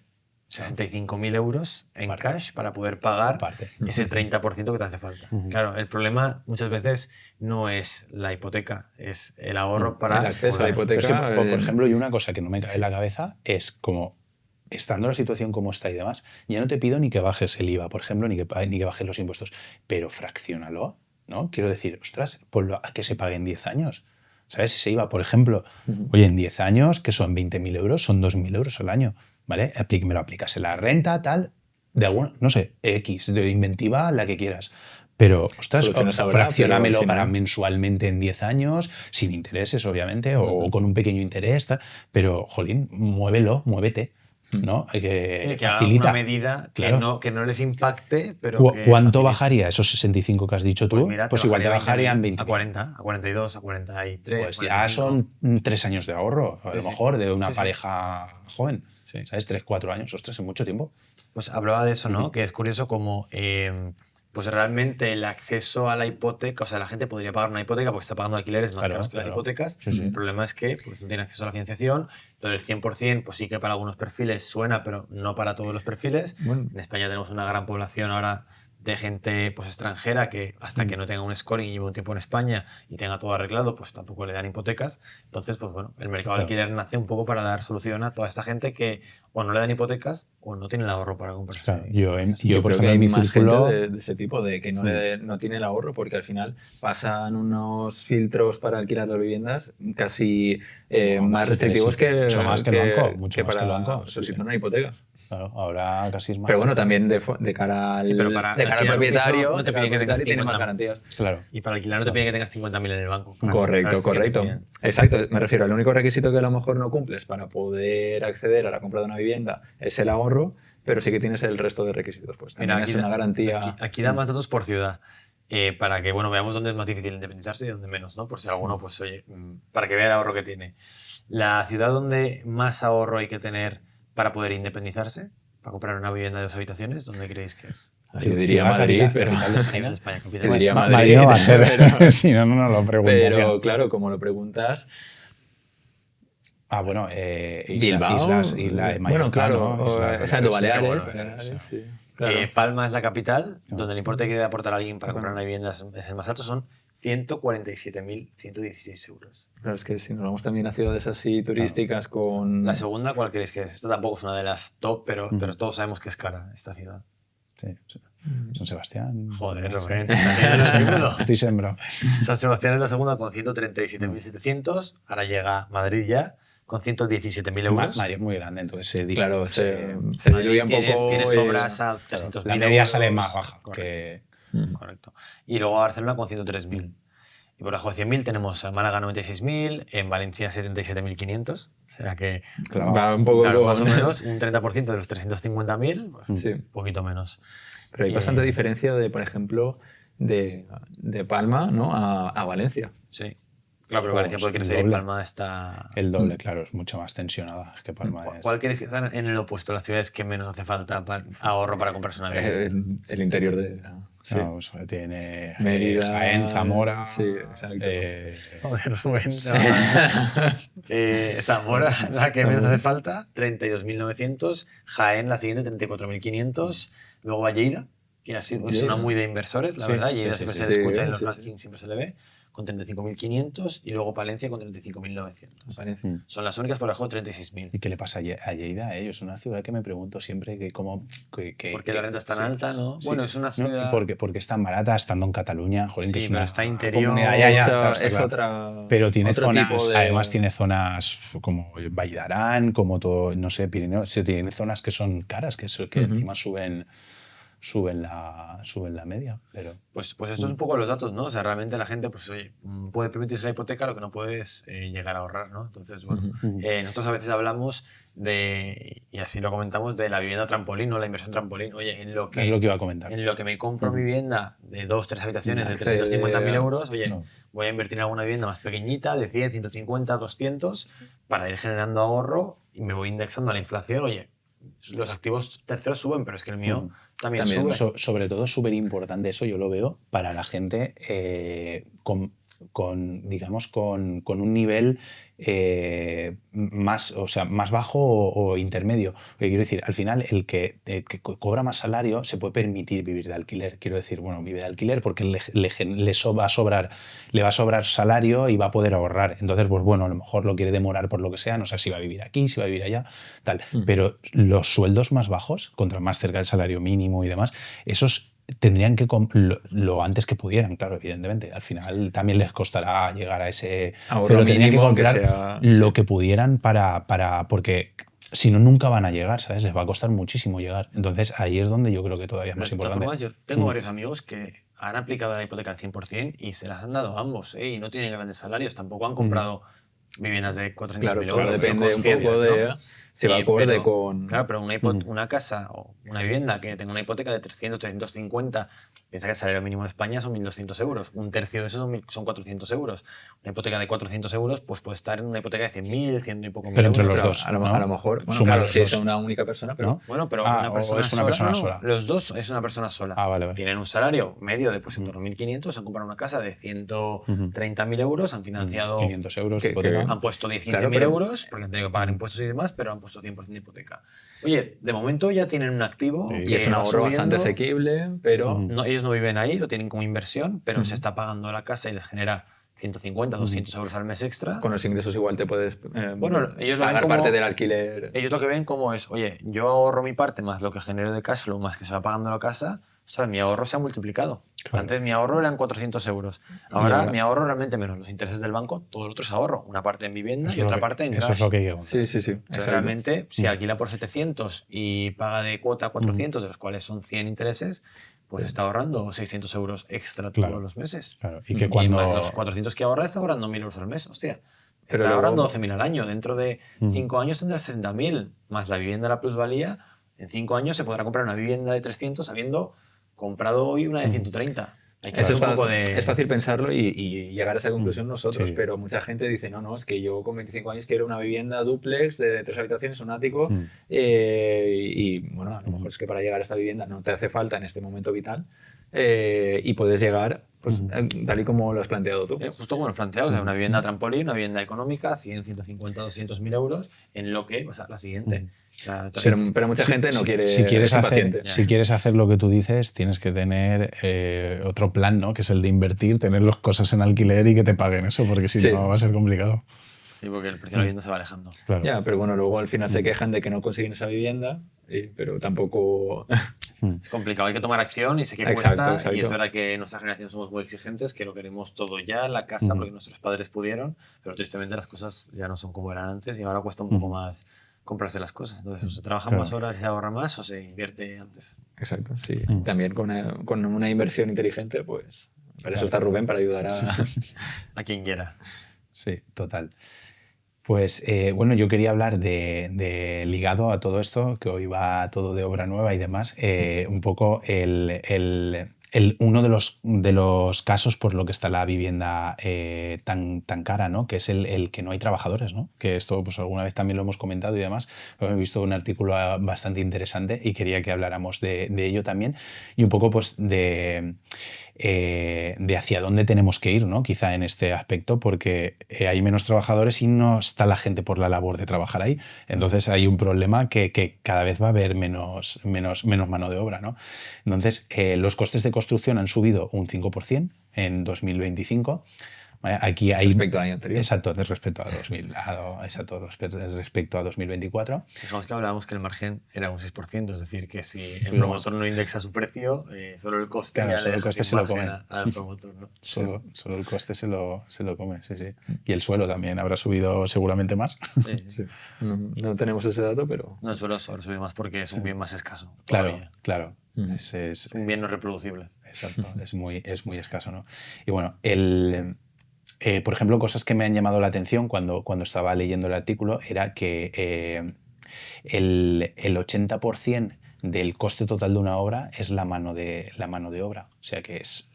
65.000 euros en cash para poder pagar ese 30% que te hace falta. Claro, el problema muchas veces no es la hipoteca, es el ahorro para... El acceso a la hipoteca. Pero es que, por ejemplo, y una cosa que no me cae en la cabeza es como, estando la situación como está y demás, ya no te pido ni que bajes el IVA, por ejemplo, ni que bajes los impuestos, pero fracciónalo, ¿no? Quiero decir, ostras, ponlo a que se pague en 10 años. ¿Sabes? Si se iba, por ejemplo, oye, en 10 años, que son 20.000 euros, son 2.000 euros al año, ¿vale? Me lo aplicas en la renta, tal, de alguna, no sé, X, de inventiva, la que quieras. Pero, ostras, fraccionámelo para mensualmente en 10 años, sin intereses, obviamente, o con un pequeño interés, tal, pero, jolín, muévete. ¿no? Que facilita. Una medida claro. que no les impacte, pero que ¿Cuánto bajaría esos 65 que has dicho tú? Pues, mira, pues igual te bajarían 20. A 40, a 42, a 43. Pues ya son 3 años de ahorro, a lo mejor, de una pareja joven. Sí. ¿Sabes? 3, 4 años, ostras, es mucho tiempo. Pues hablaba de eso, ¿no? Que es curioso como... pues realmente el acceso a la hipoteca, o sea, la gente podría pagar una hipoteca porque está pagando alquileres más caros que las hipotecas. El problema es que pues, no tiene acceso a la financiación. Lo del 100%, pues sí que para algunos perfiles suena, pero no para todos los perfiles. Bueno. En España tenemos una gran población ahora de gente pues, extranjera que hasta que no tenga un scoring y lleve un tiempo en España y tenga todo arreglado, pues tampoco le dan hipotecas. Entonces, pues bueno, el mercado de alquiler nace un poco para dar solución a toda esta gente que o no le dan hipotecas o no tiene el ahorro para comprarse. Claro, yo por ejemplo, hay más gente de ese tipo, de que no tiene el ahorro porque al final pasan unos filtros para alquilar las viviendas casi más restrictivos que el banco. Mucho que más para que el banco. solicitar una hipoteca. Claro, ahora casi es más. Pero bueno, también de cara al, propietario, no te pide que tengas tiene más garantías. Claro. Y para alquilar no te pide que tengas 50.000 en el banco. Correcto. Exacto, me refiero al único requisito que a lo mejor no cumples para poder acceder a la compra de una vivienda es el ahorro, pero sí que tienes el resto de requisitos. Pues también es una garantía. Aquí da más datos por ciudad. Para que veamos dónde es más difícil independizarse y dónde menos, ¿no? Por si alguno, pues oye, para que vea el ahorro que tiene. La ciudad donde más ahorro hay que tener para poder independizarse, para comprar una vivienda de 2 habitaciones, ¿dónde creéis que es? Yo diría Madrid, pero... Yo diría Madrid no va a ser, pero... si no lo preguntaría. Pero claro, como lo preguntas... bueno, Bilbao, Isla de Mallorca, bueno, claro, ¿no? exacto, Baleares, sí. Claro. Palma es la capital, donde el importe que debe aportar a alguien para comprar una vivienda es el más alto, son 147.116 euros. Claro, es que si nos vamos también a ciudades así turísticas con... La segunda, ¿cuál creéis que es? Esta tampoco es una de las top, pero todos sabemos que es cara esta ciudad. Sí. San Sebastián. Joder, no sé. Rubén. ¿También es el segundo? Estoy sembrado. San Sebastián es la segunda con 137.700. Ahora llega Madrid ya con 117.000 euros. Madrid es muy grande, entonces se dice. Claro, se Madrid diluye un poco. tienes y- obras a 300.000 La media euros. sale más baja. Correcto. Que... Correcto. Y luego Barcelona con 103.000. Y por debajo de 100.000 tenemos a Málaga 96.000, en Valencia 77.500. O sea que, Va un poco claro, con- más o menos un 30% de los 350.000, pues Sí. un poquito menos. Pero hay Y, bastante diferencia de, por ejemplo, de Palma, ¿no? a Valencia. Sí. Claro, pero Ojo, Valencia puede el crecer y doble. Palma está... El doble, claro, es mucho más tensionada que Palma. ¿Cuál crees que está en el opuesto? Las ciudades que menos hace falta ahorro para comprarse una vivienda. El interior de... Sí. No, pues, tiene Mérida, Jaén, Zamora. Sí, exacto. Joder, Rubén. Zamora, la que menos hace falta, 32.900. Jaén, la siguiente, 34.500. Luego va Lleida, que es una muy de inversores, la Sí, verdad. sí, Lleida sí, siempre sí, se le escucha en los sí, sí. rankings, siempre se le ve, con 35.500. Y luego Palencia con 35.900. Valencia. Son las únicas por debajo de 36.000. ¿Y qué le pasa a Lleida? Es una ciudad que me pregunto siempre que cómo... Porque la renta es tan sí, alta, ¿no? sí. Bueno, es una No, ciudad... porque es tan barata estando en Cataluña, joder, que Sí, es pero una está interior, comunidad, Esa- está es claro. otra... Pero tiene otro zonas, tipo de- además tiene zonas como Vallarán, como todo, no sé, Pirineo, sí, tiene zonas que son caras, que encima suben la media. Pero Pues estos son un poco los datos, ¿no? O sea, realmente la gente, pues oye, puede permitirse la hipoteca, lo que no puede es llegar a ahorrar, ¿no? Entonces, bueno, nosotros a veces hablamos de, y así lo comentamos, de la vivienda trampolín o la inversión trampolín. Oye, es lo que iba a comentar. en lo que me compro mi vivienda de 2, 3 habitaciones de Accede 350.000 euros, oye, no. voy a invertir en alguna vivienda más pequeñita, de 100, 150, 200, para ir generando ahorro y me voy indexando a la inflación. Oye, los activos terceros suben, pero es que el mío también sube. Sobre todo es súper importante eso, yo lo veo, para la gente digamos, con un nivel más, o sea, más bajo o intermedio. Porque quiero decir, al final el que cobra más salario se puede permitir vivir de alquiler. Quiero decir, bueno, vive de alquiler porque le va a sobrar salario y va a poder ahorrar. Entonces, pues bueno, a lo mejor lo quiere demorar por lo que sea, no sé si va a vivir aquí, si va a vivir allá, tal. Pero los sueldos más bajos, contra más cerca del salario mínimo y demás, esos tendrían que lo antes que pudieran, claro, evidentemente. Al final también les costará llegar a ese... Ahorro pero tendrían que mínimo, comprar que sea- lo sí. que pudieran porque si no, nunca van a llegar, ¿sabes? Les va a costar muchísimo llegar. Entonces ahí es donde yo creo que todavía es más De todas importante. formas, yo tengo varios amigos que han aplicado la hipoteca al 100% y se las han dado a ambos, ¿eh? Y no tienen grandes salarios, tampoco han comprado viviendas de 400.000 Claro, euros. todo son depende un conscientes, poco de... ¿no? Si va Sí, acorde pero- con... Claro, pero una casa o una vivienda que tenga una hipoteca de 300, 350, piensa que el salario mínimo en España son 1.200 euros. Un tercio de eso son 400 euros. Una hipoteca de 400 euros pues puede estar en una hipoteca de 100.000, 100 y poco mil Pero entre euros. los dos, a lo, ¿no? a lo mejor... Bueno, Suma claro, los si es dos. una única persona, pero... ¿No? Bueno, pero Ah, una o persona es una sola. persona no, sola. Los dos es una persona sola. Ah, vale. Tienen un salario medio de pues en torno a 1.500, han comprado una casa de 130.000 euros, han financiado... 500 euros Que- hipoteca. Han puesto 17.000 Claro, pero- euros porque han tenido que pagar impuestos y demás, pero han puesto 100% de hipoteca. Oye, de momento ya tienen un activo. Sí. Y que es un va ahorro bastante subiendo. asequible, pero... No, ellos no viven ahí, lo tienen como inversión, pero se está pagando la casa y les genera 150, 200 euros al mes extra. Con los ingresos igual te puedes Bueno, ellos lo ven pagar como- parte del alquiler. Ellos lo que ven como es, oye, yo ahorro mi parte más lo que genero de cash flow más que se va pagando la casa, ostras, mi ahorro se ha multiplicado. Claro. Antes mi ahorro eran 400 euros. Ahora ahora- mi ahorro realmente menos. Los intereses del banco, todo lo otro es ahorro. Una parte en vivienda Eso y es otra lo que- parte en Eso cash. es lo que hay que contar. Sí, sí, sí. Entonces, exacto. realmente, si alquila por 700 y paga de cuota 400, de los cuales son 100 intereses, pues está ahorrando 600 euros extra Claro. todos los meses. Claro, y que Y cuando... más los 400 que ahorra, está ahorrando 1.000 euros al mes. Hostia, Pero está luego- ahorrando 12.000 al año. Dentro de 5 años tendrá 60.000, más la vivienda la plusvalía. En 5 años se podrá comprar una vivienda de 300 habiendo comprado hoy una de 130. Hay que Eso hacer es un poco fácil, de... es fácil pensarlo y llegar a esa conclusión nosotros, Sí. pero mucha gente dice, no, es que yo con 25 años quiero una vivienda dúplex de 3 habitaciones, un ático, y bueno, a lo mejor es que para llegar a esta vivienda no te hace falta en este momento vital, y puedes llegar pues, tal y como lo has planteado tú. Justo como lo has planteado, o sea, una vivienda trampolín, una vivienda económica, 100, 150, 200.000 euros, en lo que, o sea, la siguiente. O sea, entonces, Pero mucha gente no quiere. Si quieres, es impaciente. si quieres hacer lo que tú dices, tienes que tener otro plan, ¿no? Que es el de invertir, tener las cosas en alquiler y que te paguen eso, porque si no va a ser complicado. Sí, porque el precio de la vivienda se va alejando. Claro. Ya, pero bueno, luego al final se quejan de que no consiguen esa vivienda, pero tampoco... Es complicado, hay que tomar acción y sé que cuesta. Y es verdad que en nuestra generación somos muy exigentes, que lo queremos todo ya en la casa, porque nuestros padres pudieron, pero tristemente las cosas ya no son como eran antes y ahora cuesta un poco más comprarse las cosas. Entonces, o se trabaja más horas y se ahorra más, o se invierte antes. Exacto, sí. También con una inversión inteligente, pues para eso está Rubén, para ayudar a quien quiera. Sí, total. Pues bueno, yo quería hablar ligado a todo esto, que hoy va todo de obra nueva y demás, un poco uno de los casos por lo que está la vivienda tan cara, ¿no? Que es el que no hay trabajadores, ¿no? Que esto pues alguna vez también lo hemos comentado y demás, pero he visto un artículo bastante interesante y quería que habláramos de ello también y un poco pues de hacia dónde tenemos que ir, ¿no? Quizá en este aspecto, porque hay menos trabajadores y no está la gente por la labor de trabajar ahí. Entonces hay un problema que cada vez va a haber menos mano de obra, ¿no? Entonces los costes de construcción han subido un 5% en 2025. Aquí hay, respecto al año anterior. Exacto, respecto a 2024. Fijamos que hablábamos que el margen era un 6%, es decir, que si el promotor no indexa su precio, solo el coste, claro, solo el coste se lo come al promotor, ¿no? Solo el coste se lo come, sí. Y el suelo también habrá subido seguramente más. Sí. No tenemos ese dato, pero... No, el suelo habrá subido más porque es un bien más escaso. Claro. Es un bien no reproducible. Exacto, es muy escaso, ¿no? Y bueno, por ejemplo, cosas que me han llamado la atención cuando estaba leyendo el artículo era que el 80% del coste total de una obra es la mano de obra. O sea que es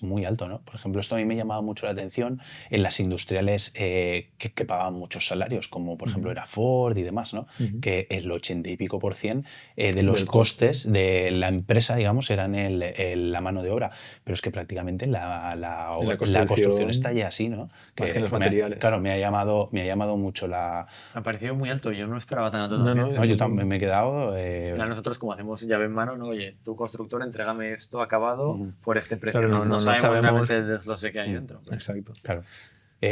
muy alto, ¿no? Por ejemplo, esto a mí me llamaba mucho la atención en las industriales que pagaban muchos salarios, como por ejemplo era Ford y demás, ¿no? Que el 80 y pico % de los costes de la empresa, digamos, eran la mano de obra. Pero es que prácticamente la construcción está ya así, ¿no? Más que los materiales. Claro, me ha llamado mucho la... Me ha parecido muy alto, yo no lo esperaba tan alto. No, yo también me he quedado... Nosotros como hacemos llave en mano, ¿no? Oye, tu constructor, entrégame esto acabado por este precio. Claro, no sabemos realmente el desglose que hay dentro. Exacto. Claro.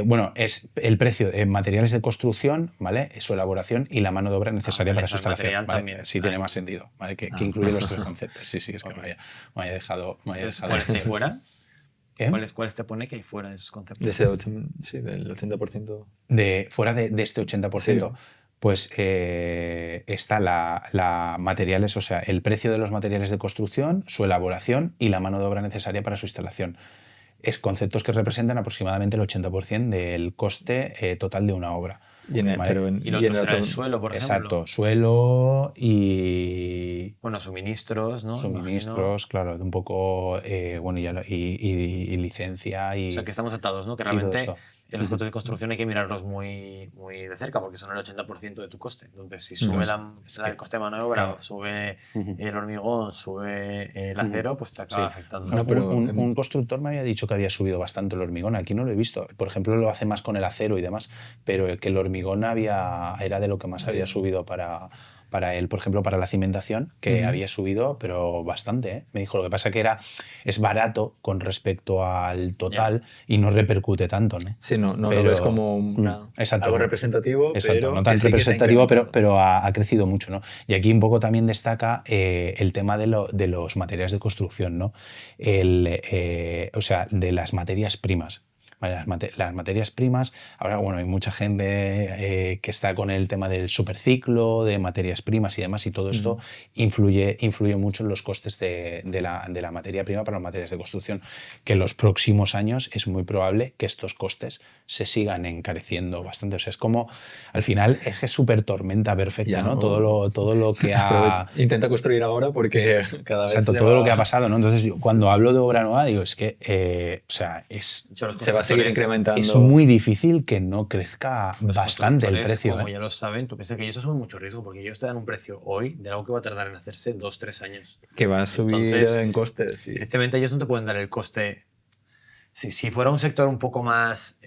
Bueno, es el precio de materiales de construcción, ¿vale? Su elaboración y la mano de obra necesaria para su instalación. ¿Vale? Sí, tiene más sentido, ¿vale? Que incluye los tres conceptos. Sí, es que me haya dejado. ¿Cuáles hay fuera? ¿Cuáles te pone que hay fuera de esos conceptos? De ese del 80%. Fuera de este 80%. Sí. Pues está la materiales, o sea, el precio de los materiales de construcción, su elaboración y la mano de obra necesaria para su instalación. Es conceptos que representan aproximadamente el 80% del coste total de una obra. Y lo otro será el suelo, por ejemplo. Exacto, suelo y... Bueno, suministros, ¿no? Suministros, claro, un poco, bueno, y licencia y... O sea, que estamos atados, ¿no? Que realmente en los costes de construcción hay que mirarlos muy, muy de cerca porque son el 80% de tu coste. Entonces, si sube el coste de mano de obra, sube el hormigón, sube el acero, pues te acaba afectando. No, pero un constructor me había dicho que había subido bastante el hormigón. Aquí no lo he visto. Por ejemplo, lo hace más con el acero y demás, pero que el hormigón era de lo que más había subido para él, por ejemplo, para la cimentación, que había subido, pero bastante, ¿eh? Me dijo, lo que pasa que es barato con respecto al total y no repercute tanto, ¿no? Sí, no lo ves como algo representativo, pero no tan representativo, pero ha crecido mucho, ¿no? Y aquí un poco también destaca el tema de los materiales de construcción, ¿no? O sea, de las materias primas. Las materias primas, ahora bueno, hay mucha gente que está con el tema del superciclo, de materias primas y demás, y todo esto influye mucho en los costes de la materia prima para las materias de construcción, que en los próximos años es muy probable que estos costes se sigan encareciendo bastante. O sea, es como, al final, es que es súper tormenta perfecta, ¿no? Todo lo que ha... Intenta construir ahora porque cada vez todo lo que ha pasado, ¿no? Entonces, yo, cuando hablo de obra nueva, digo, es que, o sea, se va seguir incrementando. Es muy difícil que no crezca bastante el precio. Como ya lo saben, tú piensas que ellos asumen mucho riesgo porque ellos te dan un precio hoy de algo que va a tardar en hacerse 2-3 años. Que va a subir en costes. Sí. Tristemente ellos no te pueden dar el coste. Si fuera un sector un poco más,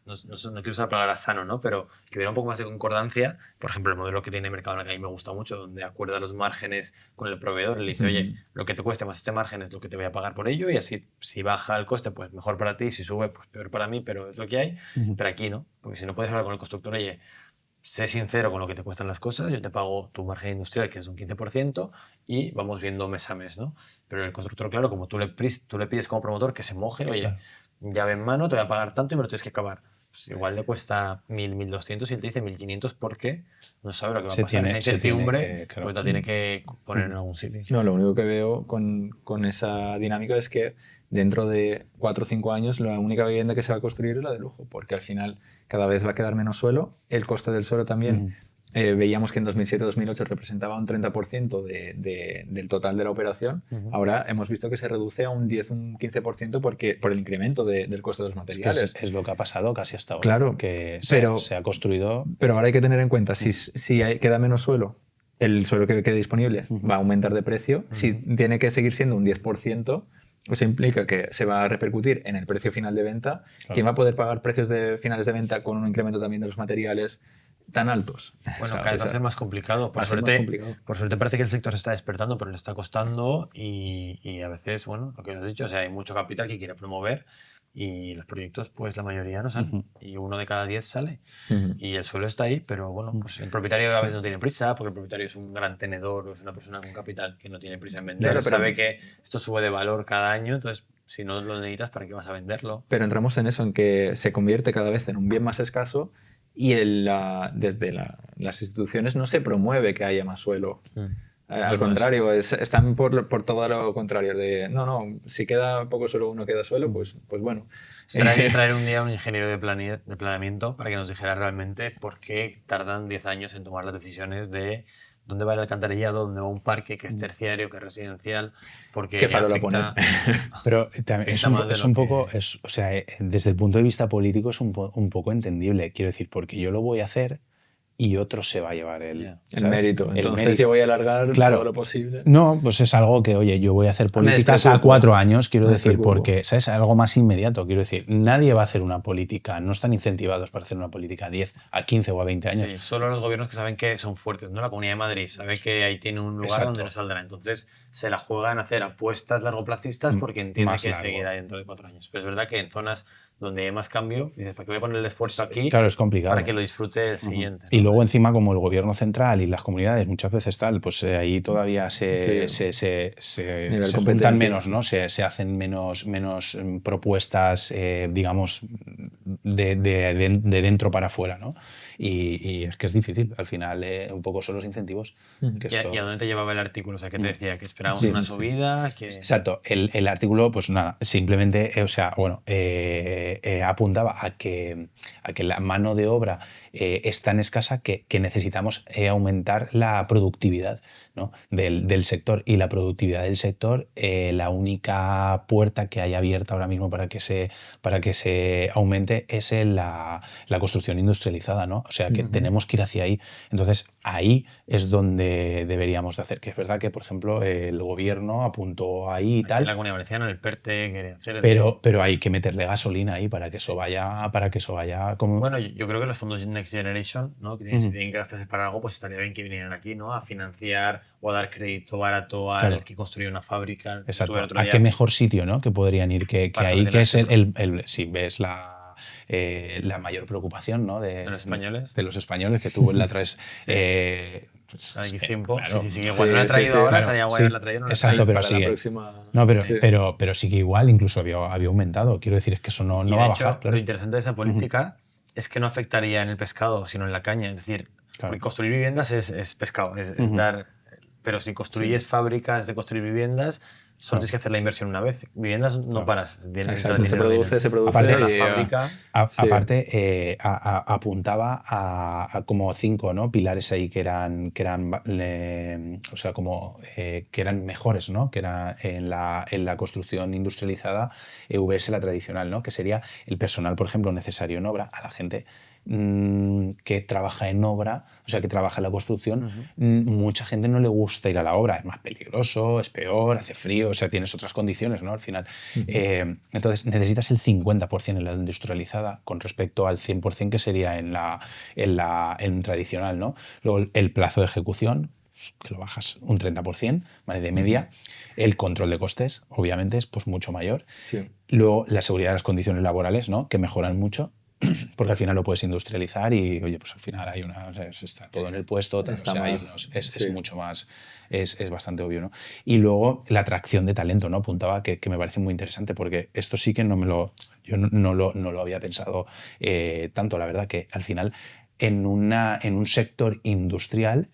no quiero usar la palabra sano, ¿no? Pero que hubiera un poco más de concordancia, por ejemplo, el modelo que tiene Mercadona, que a mí me gusta mucho, donde acuerda los márgenes con el proveedor, le dice, oye, lo que te cueste más este margen es lo que te voy a pagar por ello, y así, si baja el coste, pues mejor para ti, si sube, pues peor para mí, pero es lo que hay. Pero aquí no, porque si no puedes hablar con el constructor, oye, sé sincero con lo que te cuestan las cosas, yo te pago tu margen industrial, que es un 15%, y vamos viendo mes a mes, ¿no? Pero el constructor, claro, como tú le pides como promotor que se moje, oye, llave en mano, te voy a pagar tanto y me lo tienes que acabar. Pues igual le cuesta 1.000, 1.200 y él te dice 1.500 porque no sabe lo que va a pasar. Esa incertidumbre pues la tiene que poner en algún sitio. No, lo único que veo con esa dinámica es que dentro de 4 o 5 años la única vivienda que se va a construir es la de lujo, porque al final cada vez va a quedar menos suelo. El coste del suelo también, veíamos que en 2007-2008 representaba un 30% del total de la operación. Ahora hemos visto que se reduce a un 10, un 15% por el incremento del coste de los materiales. Es lo que ha pasado casi hasta ahora. Claro, que se ha construido... Pero ahora hay que tener en cuenta, si queda menos suelo, el suelo que quede disponible va a aumentar de precio. Si tiene que seguir siendo un 10%, eso implica que se va a repercutir en el precio final de venta. Claro. ¿Quién va a poder pagar precios de finales de venta con un incremento también de los materiales tan altos? Bueno, cada vez va a ser más complicado. Por suerte parece que el sector se está despertando, pero le está costando y a veces, bueno, lo que has dicho, o sea, hay mucho capital que quiere promover y los proyectos, pues la mayoría no salen. Y 1 de cada 10 sale. Y el suelo está ahí, pero bueno, pues el propietario a veces no tiene prisa, porque el propietario es un gran tenedor o es una persona con capital que no tiene prisa en vender. Claro, sabe que esto sube de valor cada año, entonces si no lo necesitas, ¿para qué vas a venderlo? Pero entramos en eso, en que se convierte cada vez en un bien más escaso y desde las instituciones no se promueve que haya más suelo. Al contrario, están por todo lo contrario. De no, si queda poco suelo, uno queda suelo, pues bueno. Será que traer un día a un ingeniero de planeamiento para que nos dijera realmente por qué tardan 10 años en tomar las decisiones de dónde va el alcantarillado, dónde va un parque que es terciario, que es residencial, porque ¿qué faro la poner? Pero también es un poco, o sea, desde el punto de vista político es un poco entendible. Quiero decir, porque yo lo voy a hacer y otro se va a llevar el mérito. Entonces yo voy a alargar todo lo posible. No, pues es algo que, oye, yo voy a hacer políticas a 4 años, quiero decir, porque, ¿sabes? Algo más inmediato, quiero decir. Nadie va a hacer una política, no están incentivados para hacer una política a 10, a 15 o a 20 años. Sí, solo los gobiernos que saben que son fuertes, ¿no? La Comunidad de Madrid sabe que ahí tiene un lugar donde no saldrá. Entonces se la juegan a hacer apuestas largoplacistas porque entiende que seguirá dentro de 4 años. Pero es verdad que en zonas donde hay más cambio, dices, ¿para qué voy a poner el esfuerzo aquí? Claro, es complicado. Para que lo disfrute el siguiente. Y luego encima, como el gobierno central y las comunidades muchas veces tal, pues ahí todavía se juntan menos, ¿no? Se hacen menos propuestas, digamos, de dentro para afuera, ¿no? Y es que es difícil, al final un poco son los incentivos. ¿Y a dónde te llevaba el artículo? O sea, ¿qué te decía? ¿Que esperábamos una subida? Que... Exacto, el artículo, pues nada, simplemente, o sea, bueno, apuntaba a que la mano de obra es tan escasa que necesitamos aumentar la productividad, ¿no? del sector. Y la productividad del sector, la única puerta que hay abierta ahora mismo para que se aumente es la construcción industrializada, ¿no? O sea que tenemos que ir hacia ahí. Entonces ahí es donde deberíamos de hacer. Que es verdad que, por ejemplo, el gobierno apuntó ahí y tal. La Comunidad Valenciana, el PERTE quería hacer... Pero hay que meterle gasolina ahí para que eso vaya como... Bueno, yo creo que los fondos Next Generation, ¿no? Que si tienen que gastarse para algo, pues estaría bien que vinieran aquí, ¿no? A financiar o a dar crédito barato al que construye una fábrica. Exacto. ¿A qué mejor sitio, ¿no? Que podrían ir que ahí, que es si ves la mayor preocupación, ¿no? de los españoles. De los españoles que tuvo en la 3. Pues, tiempo. Claro. Sí, igual no la ha traído ahora, claro, estaría guay la traído. Exacto, pero sigue. Pero sí que igual incluso había aumentado. Quiero decir, es que eso no va a bajar. Claro. Lo interesante de esa política es que no afectaría en el pescado, sino en la caña. Es decir, porque construir viviendas es pescado, es dar... Pero si construyes fábricas de construir viviendas, solo tienes que hacer la inversión una vez. Viviendas no paras. Exacto, se produce. Aparte de la fábrica. Aparte, apuntaba a como 5, ¿no?, pilares ahí que eran o sea, como que eran mejores, ¿no?, que era en la construcción industrializada, EVS la tradicional, ¿no?, que sería el personal, por ejemplo, necesario en obra, a la gente que trabaja en obra, o sea, que trabaja en la construcción, mucha gente no le gusta ir a la obra, es más peligroso, es peor, hace frío, o sea, tienes otras condiciones, ¿no?, al final. Entonces, necesitas el 50% en la industrializada con respecto al 100% que sería en tradicional, ¿no? Luego, el plazo de ejecución, que lo bajas un 30%, ¿vale?, de media. El control de costes, obviamente, es pues mucho mayor. Sí. Luego, la seguridad de las condiciones laborales, ¿no?, que mejoran mucho, porque al final lo puedes industrializar y, oye, pues al final hay o sea, está todo en el puesto, tal, o sea, es mucho más, es bastante obvio, ¿no? Y luego la atracción de talento, ¿no? Apuntaba que me parece muy interesante, porque esto sí que yo no lo había pensado tanto, la verdad, que al final en un sector industrial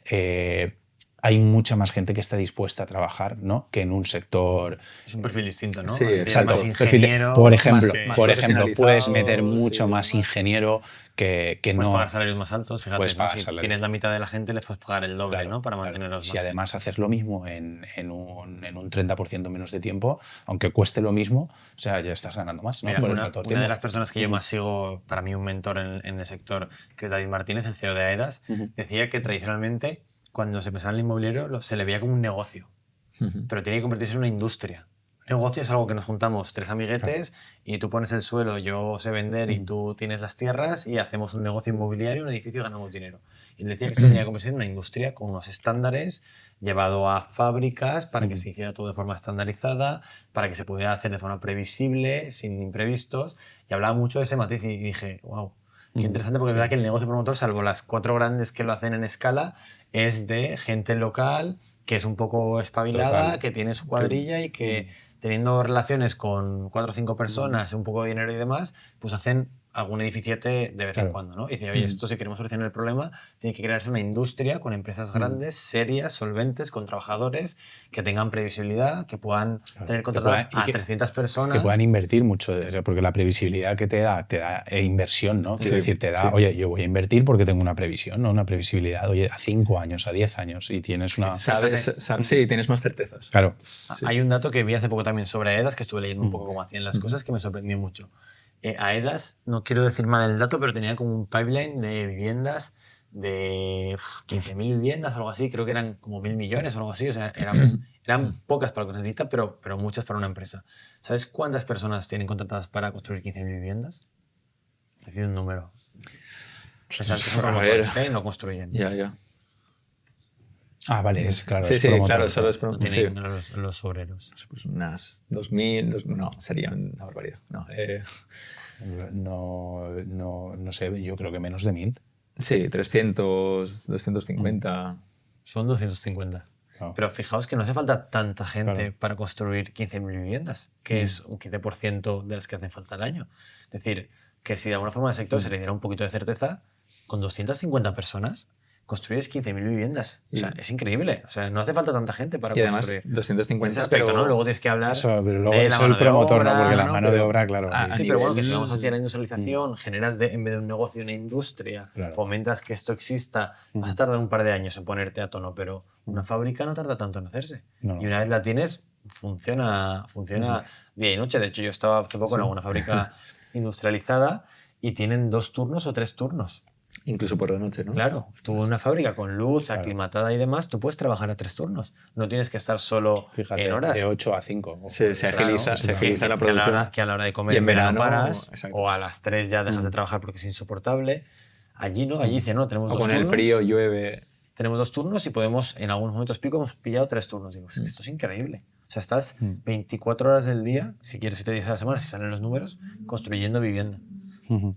hay mucha más gente que está dispuesta a trabajar, ¿no?, que en un sector... Es un perfil distinto, ¿no? Sí, Tienes más perfil ingeniero, por ejemplo, más puedes meter mucho sí, más ingeniero que puedes no... pagar salarios más altos, fíjate, Puedes ¿no? pagar Si salarios. tienes la mitad de la gente, les puedes pagar el doble, Claro, ¿no? Para claro. mantenerlos. Si además haces lo mismo en un 30% menos de tiempo, aunque cueste lo mismo, o sea, ya estás ganando más, ¿no? Mira, Por el una factor de tiempo. las personas que yo más sigo, para mí un mentor en el sector, que es David Martínez, el CEO de AEDAS, decía que tradicionalmente, cuando se pensaba en el inmobiliario, se le veía como un negocio, pero tiene que convertirse en una industria. Un negocio es algo que nos juntamos 3 amiguetes y tú pones el suelo, yo sé vender y tú tienes las tierras y hacemos un negocio inmobiliario, un edificio y ganamos dinero. Y él decía que eso tenía que convertirse en una industria con unos estándares, llevado a fábricas para que se hiciera todo de forma estandarizada, para que se pudiera hacer de forma previsible, sin imprevistos. Y hablaba mucho de ese matiz y dije, wow, qué interesante, porque es verdad que el negocio promotor, salvo las 4 grandes que lo hacen en escala, es de gente local que es un poco espabilada, Total. que tiene su cuadrilla y que teniendo relaciones con 4 o 5 personas, un poco de dinero y demás, pues hacen algún edificiete de vez en cuando, ¿no? Y dice, oye, esto si queremos solucionar el problema, tiene que crearse una industria con empresas grandes, serias, solventes, con trabajadores que tengan previsibilidad, que puedan tener contratadas a 300 personas. Que puedan invertir mucho, o sea, porque la previsibilidad que te da inversión, ¿no? Sí, Es decir, te da, sí. oye, yo voy a invertir porque tengo una previsión, ¿no? Una previsibilidad, oye, a 5 años, a 10 años y tienes una... Sí, tienes más certezas. Claro. Sí. Hay un dato que vi hace poco también sobre AEDAS, que estuve leyendo un poco cómo hacían las cosas, que me sorprendió mucho. AEDAS, no quiero decir mal el dato, pero tenía como un pipeline de viviendas de 15.000 viviendas o algo así, creo que eran como 1.000 millones o algo así, o sea, eran pocas para lo que se necesita, pero muchas para una empresa. ¿Sabes cuántas personas tienen contratadas para construir 15.000 viviendas? Decid un número. Pensad que son promotores, no construyen. Ya. Ah, vale, claro. Sí, es sí, promotor, claro, solo es No promotor. tienen Sí. los obreros. Pues unas 2.000, no, sería una barbaridad. No sé, yo creo que menos de 1.000. Sí, 300, 250. Son 250. Claro. Pero fijaos que no hace falta tanta gente Claro. para construir 15.000 viviendas, que es un 15% de las que hacen falta al año. Es decir, que si de alguna forma al sector se le diera un poquito de certeza, con 250 personas construyes 15.000 viviendas. O sea, es increíble. O sea, no hace falta tanta gente para Y además, construir. 250, En ese aspecto, pero... ¿no? Luego tienes que hablar Eso, pero luego de la es mano el promotor, de obra, ¿no? Porque la no, mano de pero obra, claro. a Sí, nivel- pero bueno, que si vamos hacia la industrialización, generas en vez de un negocio una industria, Claro. fomentas que esto exista, vas a tardar un par de años en ponerte a tono, pero una fábrica no tarda tanto en hacerse. No. Y una vez la tienes, funciona día y noche. De hecho, yo estaba hace poco en alguna fábrica industrializada y tienen 2 turnos o 3 turnos. Incluso por la noche, ¿no? Claro, tú en una fábrica con luz, aclimatada y demás, tú puedes trabajar a 3 turnos. No tienes que estar solo Fíjate, en horas. de 8 a 5. Se agiliza, se agiliza la producción. Que a la hora de comer Y en verano paras, exacto. o a las 3 ya dejas de trabajar porque es insoportable. Allí no, allí dice, no, tenemos O 2 con turnos. el frío, llueve. Tenemos 2 turnos y podemos, en algunos momentos pico, hemos pillado 3 turnos. Digo, es que esto es increíble. O sea, estás 24 horas del día, si quieres 7 días a la semana, si salen los números, construyendo vivienda.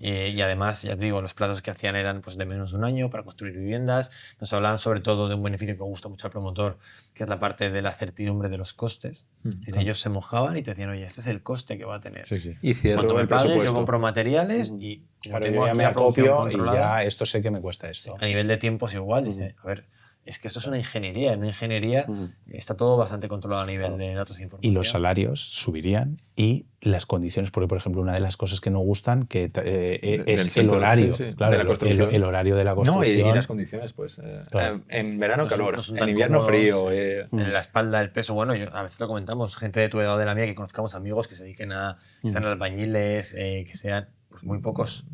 Y además, ya te digo, los plazos que hacían eran pues, de menos de un año para construir viviendas. Nos hablaban sobre todo de un beneficio que gusta mucho al promotor, que es la parte de la certidumbre de los costes. Es decir, ellos se mojaban y te decían, oye, este es el coste que va a tener. Sí. Y cierro Cuando me el pagues, presupuesto. yo compro materiales y como Claro, tengo yo ya aquí me la producción acopio y controlada, ya esto sé que me cuesta esto. a nivel de tiempos igual. Dice, a ver, es que eso es una ingeniería. En una ingeniería está todo bastante controlado a nivel de datos e información. Y los salarios subirían y las condiciones, porque por ejemplo una de las cosas que no gustan que es el horario, claro, de la construcción. el horario de la construcción. No, y las condiciones, pues Claro. en verano No son- calor, no son en tan invierno cómodos, frío. En la espalda, el peso. Bueno, a veces lo comentamos, gente de tu edad o de la mía que conozcamos amigos que se dediquen que sean albañiles, que sean pues, muy pocos.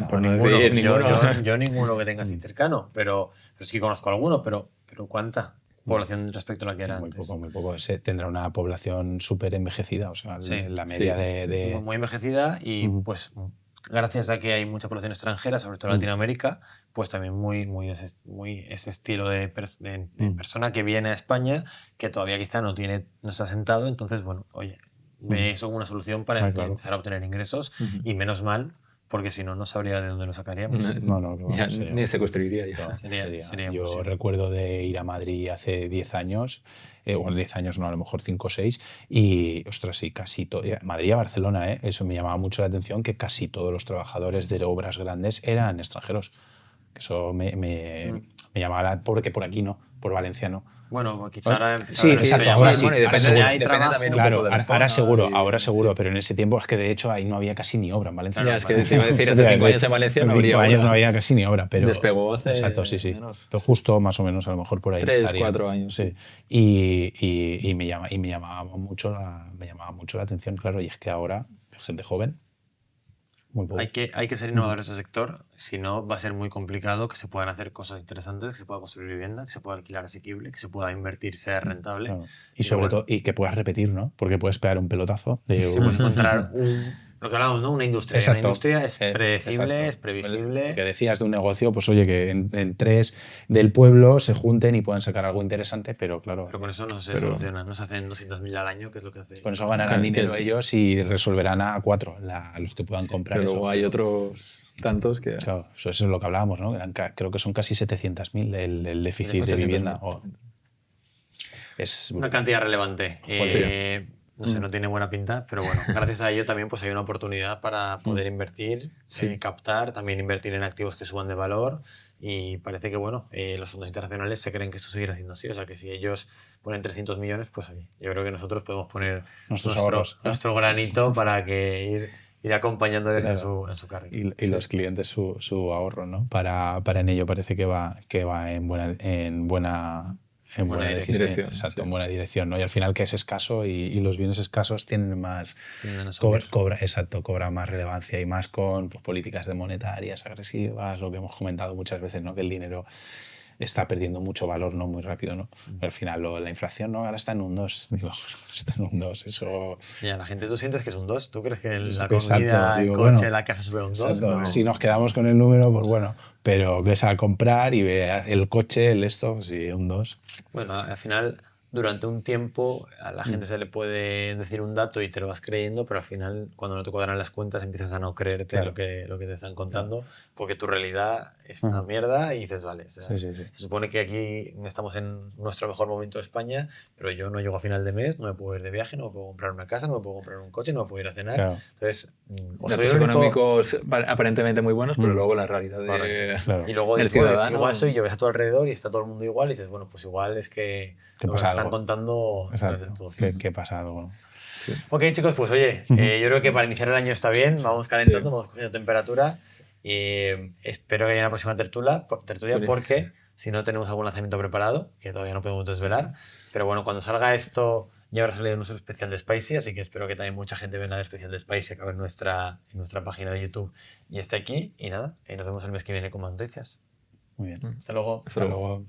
Por no Ninguno. decir ninguno. Yo ninguno que tenga así cercano, pero sí que conozco alguno, pero ¿cuánta población respecto a la que era Muy antes? poco, muy poco. Tendrá una población súper envejecida, o sea, Sí, la media de... Muy envejecida y pues gracias a que hay mucha población extranjera, sobre todo en Latinoamérica, pues también muy ese estilo de persona que viene a España que todavía quizá no está sentado, entonces bueno, oye, ve eso como una solución para claro. empezar a obtener ingresos y menos mal, porque si no, no sabría de dónde lo sacaríamos. Ya, ni se construiría ya. Sería Yo posible. recuerdo de ir a Madrid hace 10 años, bueno, 10 años no, a lo mejor 5 o 6, y ostras, sí, casi todo. Madrid a Barcelona, eso me llamaba mucho la atención, que casi todos los trabajadores de obras grandes eran extranjeros. Eso me llamaba, porque por aquí no, por Valencia no. Bueno, quizá ahora Sí, exacto, ahora sí. Bueno, y ahora depende, seguro. depende también un Claro, poco de la ahora zona seguro, sí. pero en ese tiempo es que de hecho ahí no había casi ni obra en Valencia. Ya, es que te iba a decir, hace 5 años en Valencia no habría 5 años obra. no había casi ni obra, pero... Despegó hace Exacto, sí. menos. Pero justo más o menos, a lo mejor por ahí 3, estaría. 4 años. Sí. Y me llamaba mucho la atención, claro, y es que ahora, gente joven, muy poco. Hay que ser innovadores en ese sector, si no va a ser muy complicado que se puedan hacer cosas interesantes, que se pueda construir vivienda, que se pueda alquilar asequible, que se pueda invertir, sea rentable. Claro. Y sobre todo, y que puedas repetir, ¿no? Porque puedes pegar un pelotazo. Se puede encontrar lo que hablábamos, ¿no? Una industria. Exacto. Una industria es predecible, Exacto. es previsible. Lo que decías de un negocio, pues oye, que en 3 del pueblo se junten y puedan sacar algo interesante, pero claro. Pero con eso no se soluciona, no se hacen 200.000 al año, que es lo que hace. Con eso ganarán dinero ellos y resolverán a 4 los que puedan comprar. Pero eso. luego hay otros tantos que... Claro, eso es lo que hablábamos, ¿no? Creo que son casi 700.000 el déficit de vivienda. Es una cantidad relevante. No sé, no tiene buena pinta, pero bueno, gracias a ello también pues hay una oportunidad para poder invertir, captar, también invertir en activos que suban de valor y parece que bueno, los fondos internacionales se creen que esto seguirá siendo así, o sea que si ellos ponen 300 millones, pues oye, yo creo que nosotros podemos poner nuestro granito para que ir acompañándoles en su carrera. Y los clientes su ahorro, ¿no? Para en ello parece que va en buena dirección. Exacto, en buena dirección, ¿no? Y al final que es escaso y los bienes escasos tienen más... cobra más relevancia y más con pues, políticas de monetarias agresivas, lo que hemos comentado muchas veces, ¿no? Que el dinero está perdiendo mucho valor, ¿no? Muy rápido, ¿no? Al final la inflación, ¿no? Ahora está en un 2. Digo, está en un 2, eso... Ya, la gente, ¿tú sientes que es un 2? ¿Tú crees que la comida, el coche, la casa sube un 2? No. Si nos quedamos con el número, pues bueno, pero ves a comprar y ve el coche, sí, un 2. Bueno, al final, durante un tiempo a la gente se le puede decir un dato y te lo vas creyendo, pero al final, cuando no te cuadran las cuentas, empiezas a no creerte lo que te están contando, porque tu realidad es una mierda y dices, vale, o sea, se supone que aquí estamos en nuestro mejor momento de España, pero yo no llego a final de mes, no me puedo ir de viaje, no me puedo comprar una casa, no me puedo comprar un coche, no me puedo ir a cenar. Claro. Entonces, datos económicos aparentemente muy buenos, pero luego la realidad y luego del ciudadano... igual soy yo, ves a tu alrededor y está todo el mundo igual y dices, bueno, pues igual es que lo que están contando no es del todo cierto. ¿Qué pasa algo? Sí. Ok, chicos, pues oye, yo creo que para iniciar el año está bien, vamos calentando, vamos cogiendo temperatura y espero que haya una próxima tertulia porque si no tenemos algún lanzamiento preparado, que todavía no podemos desvelar, pero bueno, cuando salga esto ya habrá salido nuestro especial de Spicy, así que espero que también mucha gente venga al especial de Spicy, acabe en nuestra página de YouTube y esté aquí y nada, nos vemos el mes que viene con más noticias. Muy bien. Hasta luego. Hasta luego.